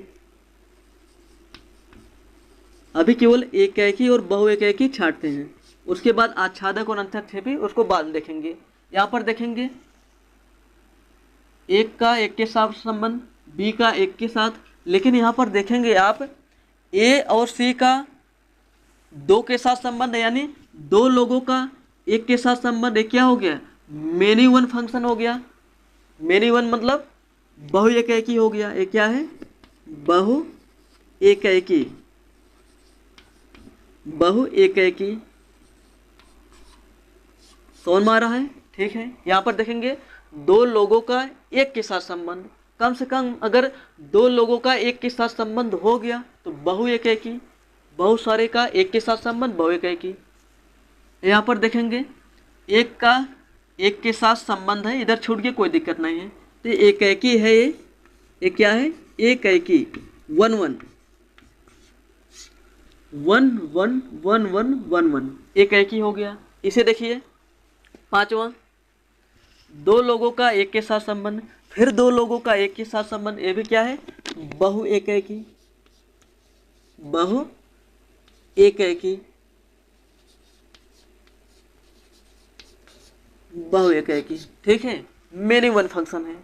अभी केवल एकैकी और बहुएकैकी छांटते हैं, उसके बाद आच्छादक और अंतःक्षेपी उसको बाद में देखेंगे। यहाँ पर देखेंगे एक का एक के साथ संबंध, बी का एक के साथ, लेकिन यहाँ पर देखेंगे आप ए और सी का दो के साथ संबंध है, यानी दो लोगों का एक के साथ संबंध। एक क्या हो गया, मेनी वन फंक्शन हो गया। मेनी वन मतलब बहुएकैकी हो गया। एक क्या है, बहुएकैकी, बहुएकैकी। कौन मारा है, ठीक है। यहाँ पर देखेंगे दो लोगों का एक के साथ संबंध, कम से कम अगर दो लोगों का एक के साथ संबंध हो गया तो बहुएकैकी। बहुत सारे का एक के साथ संबंध, बहुएकैकी। यहाँ पर देखेंगे एक का एक के साथ संबंध है, इधर छूट गया कोई दिक्कत नहीं है, तो एकैकी है। ये क्या है, एकैकी। One one one one one one one one, एकैकी हो गया। इसे देखिए पांचवा, दो लोगों का एक के साथ संबंध, फिर दो लोगों का एक के साथ संबंध, ये भी क्या है, बहुएकैकी। बहुएकैकी, बहुएकैकी, ठीक है। मेनी वन फंक्शन है।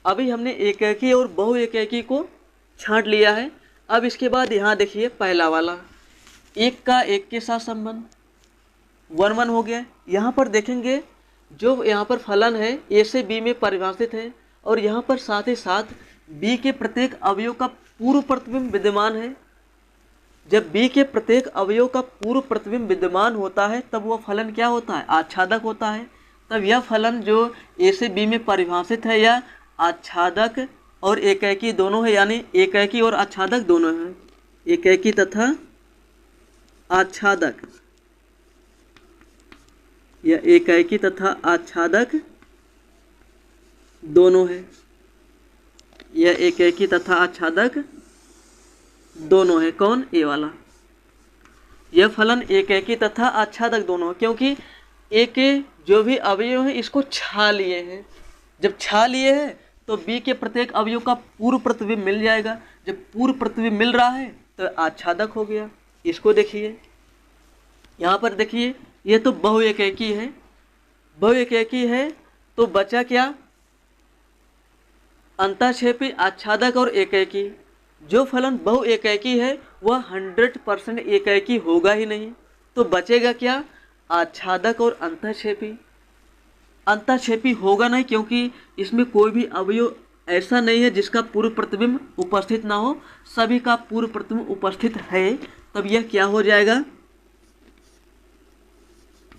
अभी हमने एकैकी और बहुएकैकी को छांट लिया है। अब इसके बाद यहाँ देखिए पहला वाला, एक का एक के साथ संबंध, वन वन हो गया। यहाँ पर देखेंगे जो यहाँ पर फलन है ए से बी में परिभाषित है, और यहाँ पर साथ ही साथ बी के प्रत्येक अवयव का पूर्व प्रतिबिंब विद्यमान है। जब बी के प्रत्येक अवयव का पूर्व प्रतिबिंब विद्यमान होता है तब वह फलन क्या होता है, आच्छादक होता है। तब यह फलन जो ए से बी में परिभाषित है यह आच्छादक और एकैकी दोनों है, यानी एकैकी और आच्छादक दोनों हैं। एकैकी तथा आच्छादक, यह एकैकी तथा आच्छादक दोनों है। यह एकैकी तथा आच्छादक दोनों है। कौन, ए वाला। यह फलन एकैकी तथा आच्छादक दोनों, क्योंकि ए के जो भी अवयव है इसको छा लिए हैं। जब छा लिए हैं तो बी के प्रत्येक अवयव का पूर्व प्रतिबिंब मिल जाएगा। जब पूर्व प्रतिबिंब मिल रहा है तो आच्छादक हो गया। इसको देखिए, यहाँ पर देखिए ये तो बहुएकैकी है। बहुएकैकी है तो बचा क्या, अंतःक्षेपी, आच्छादक और एकैकी। जो फलन बहुएकैकी है वह 100% एकैकी होगा ही नहीं, तो बचेगा क्या, आच्छादक और अंतःक्षेपी। अंतःक्षेपी होगा नहीं, क्योंकि इसमें कोई भी अवयव ऐसा नहीं है जिसका पूर्व प्रतिबिंब उपस्थित ना हो, सभी का पूर्व प्रतिबिंब उपस्थित है। तब यह क्या हो जाएगा,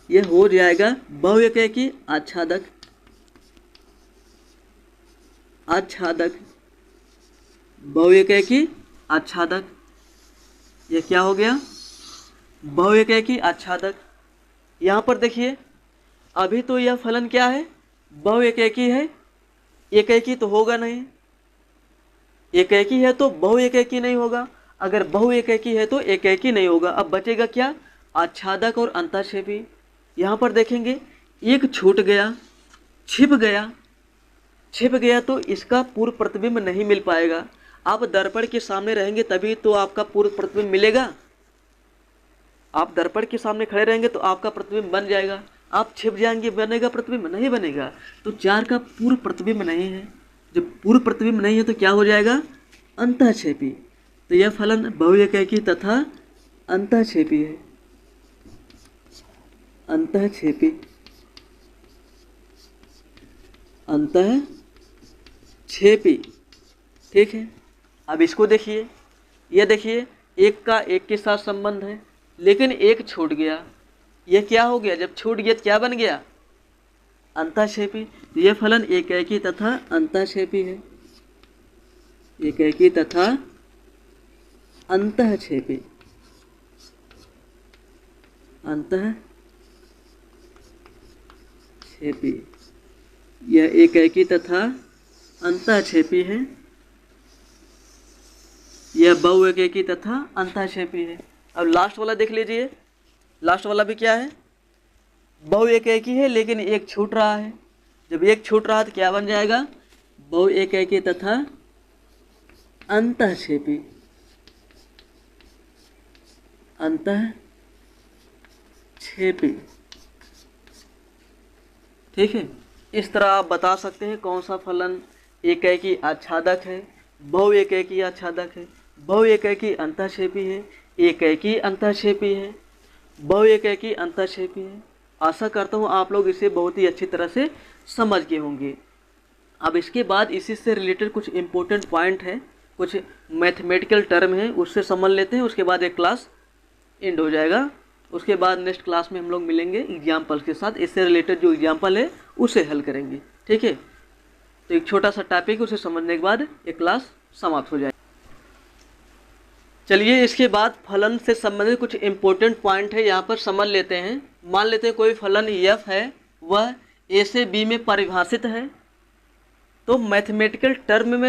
यह हो जाएगा बहुएकैकी आच्छादक। आच्छादक, बहुएकैकी आच्छादक, यह क्या हो गया, बहुएकैकी आच्छादक। यहाँ पर देखिए अभी तो यह फलन क्या है, बहुएकैकी है, एकैकी तो होगा नहीं, एकैकी है तो बहुएकैकी नहीं होगा, अगर बहुएकैकी है तो एकैकी नहीं होगा। अब बचेगा क्या, आच्छादक और अंतःक्षेपी। यहाँ पर देखेंगे एक छूट गया, छिप गया, छिप गया तो इसका पूर्व प्रतिबिंब नहीं मिल पाएगा। आप दर्पण के सामने रहेंगे तभी तो आपका पूर्व प्रतिबिंब मिलेगा, आप दर्पण के सामने खड़े रहेंगे तो आपका प्रतिबिंब बन जाएगा। आप छिप जाएंगे, बनेगा प्रतिबिंब, नहीं बनेगा। तो 4 का पूर्व प्रतिबिंब नहीं है, जब पूर्व प्रतिबिंब नहीं है तो क्या हो जाएगा, अंतःक्षेपी। तो यह फलन बहुएकैकी तथा अंतःक्षेपी है, अंतःक्षेपी, अंतःक्षेपी, ठीक है। अब इसको देखिए, यह देखिए एक का एक के साथ संबंध है, लेकिन एक छूट गया, यह क्या हो गया, जब छूट गया तो क्या बन गया, अंतःक्षेपी। तो यह फलन एकैकी तथा अंतःक्षेपी है, एकैकी तथा अंतःक्षेपी, अंतःक्षेपी, यह एकैकी तथा अंतःक्षेपी है, यह बहुएकैकी तथा अंतःक्षेपी है। अब लास्ट वाला देख लीजिए, लास्ट वाला भी क्या है, बहुएकैकी है लेकिन एक छूट रहा है। जब एक छूट रहा तो क्या बन जाएगा, बहुएकैकी तथा अंतःक्षेपी, अंतःक्षेपी, ठीक है। इस तरह आप बता सकते हैं कौन सा फलन एकैकी आच्छादक है, बहुएकैकी आच्छादक है, बहुएकैकी अंतःक्षेपी है, एकैकी अंतःक्षेपी है, बहुएकैकी अंतःक्षेपी है। आशा करता हूँ आप लोग इसे बहुत ही अच्छी तरह से समझ गए होंगे। अब इसके बाद इसी से रिलेटेड कुछ इम्पोर्टेंट पॉइंट है, कुछ मैथमेटिकल टर्म है, उससे समझ लेते हैं। उसके बाद एक क्लास एंड हो जाएगा। उसके बाद नेक्स्ट क्लास में हम लोग मिलेंगे एग्जाम्पल के साथ, इससे रिलेटेड जो एग्जाम्पल है उसे हल करेंगे, ठीक है। तो एक छोटा सा टॉपिक, उसे समझने के बाद एक क्लास समाप्त हो जाएगी। चलिए इसके बाद फलन से संबंधित कुछ इम्पोर्टेंट पॉइंट है, यहाँ पर समझ लेते हैं। मान लेते हैं कोई फलन f है, वह a से b में परिभाषित है, तो मैथमेटिकल टर्म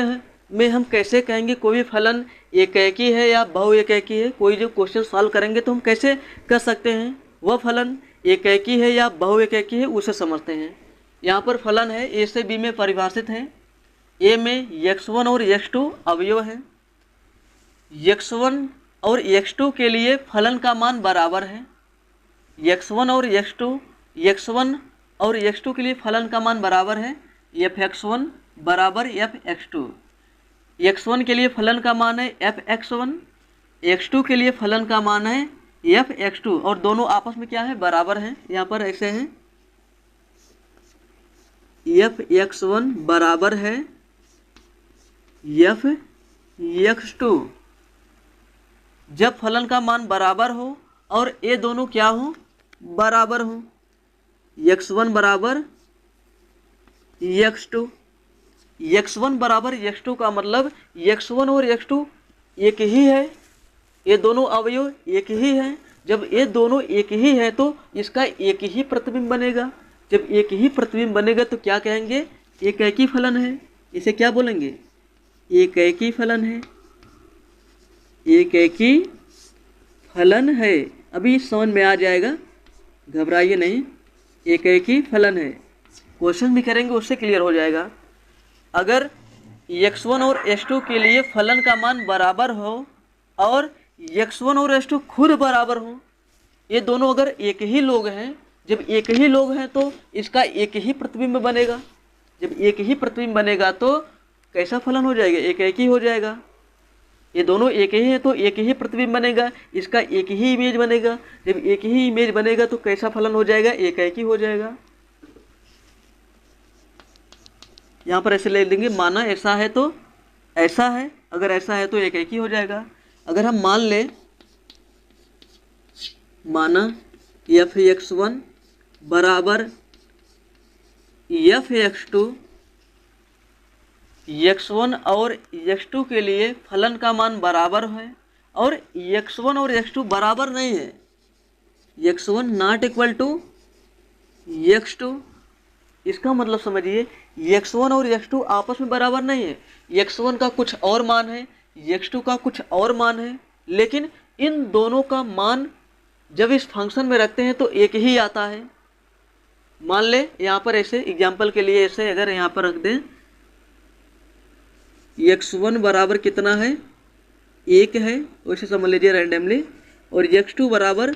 में हम कैसे कहेंगे कोई भी फलन एकैकी है या बहुएकैकी है। कोई जो क्वेश्चन सॉल्व करेंगे तो हम कैसे कर सकते हैं, वह फलन एकैकी है या बहुएकैकी है उसे समझते हैं। यहाँ पर फलन है a से b में परिभाषित है, a में x1 और x2 अवयव हैं, x1 और x2 के लिए फलन का मान बराबर है, x1 और x2, x1 और x2 के लिए फलन का मान बराबर है, fx1 बराबर fx2। x1 के लिए फलन का मान है fx1, x2 के लिए फलन का मान है fx2, और दोनों आपस में क्या है, बराबर हैं। यहाँ पर ऐसे हैं, fx1 बराबर है fx2। जब फलन का मान बराबर हो और ये दोनों क्या हो, बराबर हो, x1 बराबर x2, x1 बराबर x2 का मतलब x1 और x2 एक ही है, ये दोनों अवयव एक ही हैं। जब ये दोनों एक ही हैं तो इसका एक ही प्रतिबिंब बनेगा। जब एक ही प्रतिबिंब बनेगा तो क्या कहेंगे, एकैकी फलन है। इसे क्या बोलेंगे, एकैकी फलन है, एकैकी फलन है। अभी समझ में आ जाएगा, घबराइए नहीं, एकैकी फलन है। क्वेश्चन भी करेंगे उससे क्लियर हो जाएगा। अगर x1 और x2 के लिए फलन का मान बराबर हो और x1 और x2 खुद बराबर हो, ये दोनों अगर एक ही लोग हैं, जब एक ही लोग हैं तो इसका एक ही प्रतिबिंब बनेगा। जब एक ही प्रतिबिंब बनेगा तो कैसा फलन हो जाएगा, एकैकी हो जाएगा। ये दोनों एक ही हैं तो एक ही प्रतिबिंब बनेगा, इसका एक ही इमेज बनेगा। जब एक ही इमेज बनेगा तो कैसा फलन हो जाएगा, एकैकी हो जाएगा। यहाँ पर ऐसे ले लेंगे, माना ऐसा है तो ऐसा है, अगर ऐसा है तो एक एक ही हो जाएगा। अगर हम मान लें, माना f(x1) बराबर f(x2), x1 और x2 के लिए फलन का मान बराबर है और x1 और x2 बराबर नहीं है, x1 not equal to x2। इसका मतलब समझिए x1 और x2 आपस में बराबर नहीं है, x1 का कुछ और मान है, x2 का कुछ और मान है, लेकिन इन दोनों का मान जब इस फंक्शन में रखते हैं तो एक ही आता है। मान ले यहाँ पर ऐसे एग्जाम्पल के लिए ऐसे अगर यहाँ पर रख दें, x1 बराबर कितना है, 1 है, वैसे समझ लीजिए रैंडमली, और x2 बराबर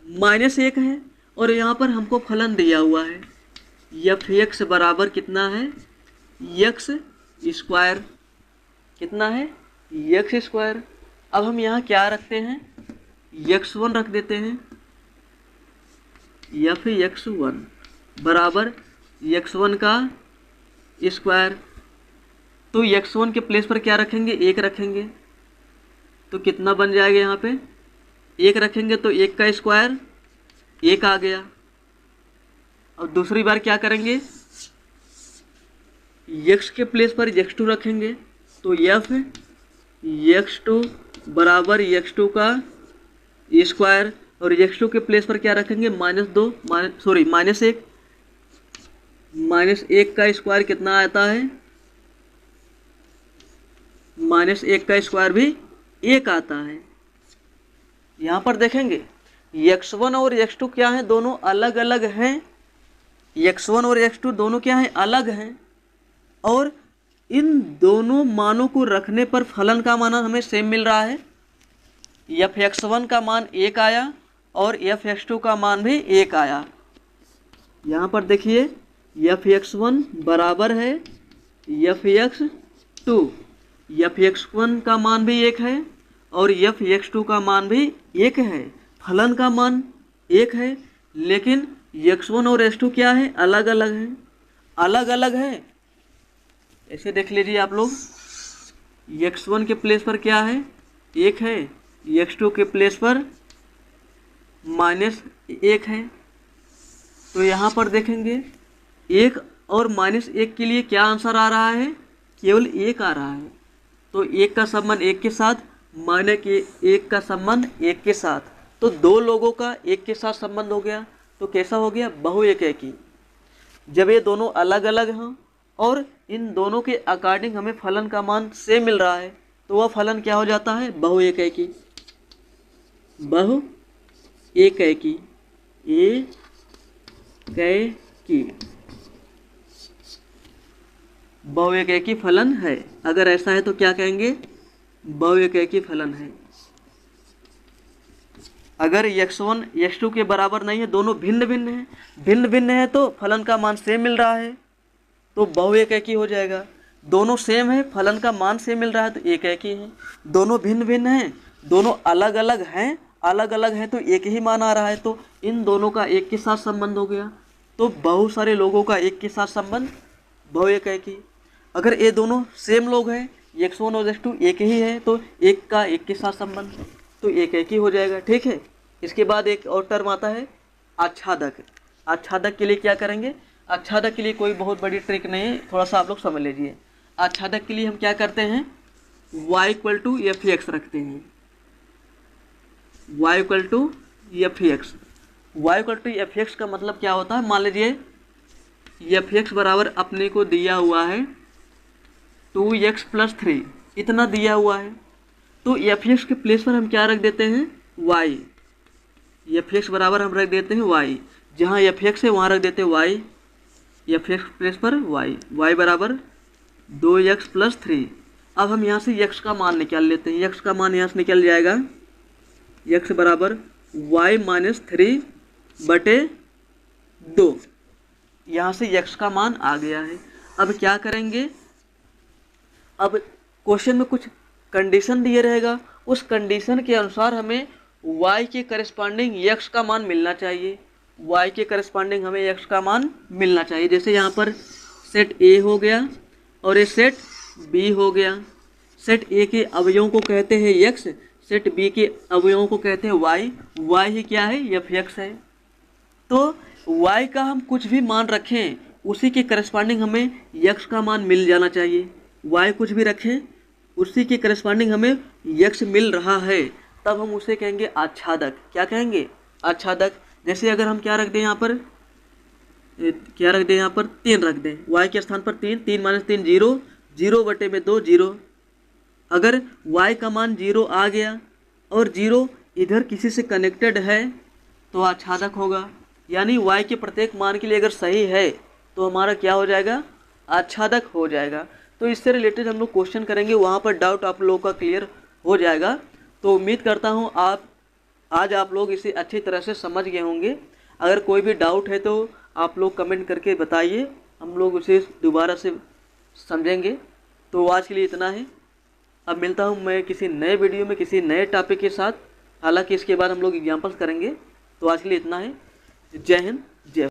-1 है, और यहाँ पर हमको फलन दिया हुआ है f(x) बराबर कितना है, x²। कितना है, x²। अब हम यहाँ क्या रखते हैं, x1 रख देते हैं, f(x1) बराबर x1 का स्क्वायर। तो x1 के प्लेस पर क्या रखेंगे, 1 रखेंगे, तो कितना बन जाएगा, यहाँ पे 1 रखेंगे तो 1 का स्क्वायर 1 आ गया। और दूसरी बार क्या करेंगे, x के प्लेस पर x2 रखेंगे, तो f(x2) बराबर x2 का स्क्वायर, और x2 के प्लेस पर क्या रखेंगे, -1, -1 का स्क्वायर कितना आता है, -1 का स्क्वायर भी 1 आता है। यहाँ पर देखेंगे x1 और x2 क्या है, दोनों अलग अलग हैं, x1 और x2 दोनों क्या हैं, अलग हैं, और इन दोनों मानों को रखने पर फलन का मान हमें सेम मिल रहा है। f(x1) का मान 1 आया और f(x2) का मान भी 1 आया। यहाँ पर देखिए f(x1) बराबर है f(x2), f(x1) का मान भी 1 है और f(x2) का मान भी 1 है, फलन का मान 1 है, लेकिन x1 और x2 क्या है, अलग अलग हैं, अलग अलग है। ऐसे देख लीजिए आप लोग, x1 के प्लेस पर क्या है, 1 है, x2 के प्लेस पर -1 है। तो यहाँ पर देखेंगे 1 और -1 के लिए क्या आंसर आ रहा है, केवल 1 आ रहा है। तो 1 का संबंध 1 के साथ, माने कि 1 का संबंध 1 के साथ, तो दो लोगों का 1 के साथ संबंध हो गया। तो कैसा हो गया, बहु एकेकी। जब ये दोनों अलग अलग हों और इन दोनों के अकॉर्डिंग हमें फलन का मान सेम मिल रहा है, तो वह फलन क्या हो जाता है, बहु एकेकी। बहु एकेकी, एकेकी, बहु एकेकी फलन है। अगर ऐसा है तो क्या कहेंगे, बहु एकेकी फलन है। अगर x1 x2 के बराबर नहीं है, दोनों भिन्न भिन्न हैं, भिन्न भिन्न है तो फलन का मान सेम मिल रहा है, तो बहु एकेकी हो जाएगा। दोनों सेम है, फलन का मान सेम मिल रहा है, तो एकेकी है। दोनों भिन्न भिन्न हैं, दोनों अलग अलग हैं, अलग अलग हैं तो एक ही मान आ रहा है, तो इन दोनों का एक के साथ संबंध हो गया। तो बहुत सारे लोगों का एक के साथ संबंध, बहु एकेकी। अगर ये दोनों सेम लोग हैं, x1 और x2 एक ही है, तो एक का एक के साथ संबंध, तो एकेकी हो जाएगा। ठीक है। इसके बाद एक और टर्म आता है आच्छादक। आच्छादक के लिए क्या करेंगे, आच्छादक के लिए कोई बहुत बड़ी ट्रिक नहीं है, थोड़ा सा आप लोग समझ लीजिए। आच्छादक के लिए हम क्या करते हैं, y = f(x) रखते हैं, y = f(x). y = f(x) का मतलब क्या होता है, मान लीजिए f(x) बराबर अपने को दिया हुआ है 2x + 3, इतना दिया हुआ है, तो f(x) के प्लेस पर हम क्या रख देते हैं, y। f(x) बराबर हम रख देते हैं y, जहाँ f(x) है वहाँ रख देते हैं y, f(x) प्लेस पर y बराबर 2x + 3। अब हम यहाँ से x का मान निकाल लेते हैं, x का मान यहाँ से निकल जाएगा, x बराबर y - 3/2। यहाँ से x का मान आ गया है। अब क्या करेंगे, अब क्वेश्चन में कुछ कंडीशन दिए रहेगा, उस कंडीशन के अनुसार हमें y के करस्पॉन्डिंग x का मान मिलना चाहिए, y के करस्पॉन्डिंग हमें x का मान मिलना चाहिए। जैसे यहाँ पर सेट A हो गया और ये सेट बी हो गया। सेट ए के अवयवों को कहते हैं एक्स, सेट बी के अवयवों को कहते हैं वाई। वाई ही क्या है, एफ एक्स है। तो वाई का हम कुछ भी मान रखें उसी के करस्पॉन्डिंग हमें एक्स का मान मिल जाना चाहिए। वाई कुछ भी रखें उसी के करस्पॉन्डिंग हमें एक्स मिल रहा है, तब हम उसे कहेंगे आच्छादक। क्या कहेंगे, आच्छादक। जैसे अगर हम क्या रख दें यहाँ पर, क्या रख दें यहाँ पर, 3 रख दें, y के स्थान पर 3, 3 माइनस 3 जीरो, 0/2 जीरो। अगर y का मान 0 आ गया और 0 इधर किसी से कनेक्टेड है तो आच्छादक होगा। यानी y के प्रत्येक मान के लिए अगर सही है तो हमारा क्या हो जाएगा, आच्छादक हो जाएगा। तो इससे रिलेटेड हम लोग क्वेश्चन करेंगे, वहाँ पर डाउट आप लोगों का क्लियर हो जाएगा। तो उम्मीद करता हूँ आज आप लोग इसे अच्छी तरह से समझ गए होंगे। अगर कोई भी डाउट है तो आप लोग कमेंट करके बताइए, हम लोग उसे दोबारा से समझेंगे। तो आज के लिए इतना है। अब मिलता हूँ मैं किसी नए वीडियो में किसी नए टॉपिक के साथ। हालांकि इसके बाद हम लोग एग्जाम्पल्स करेंगे। तो आज के लिए इतना है। जय हिंद, जय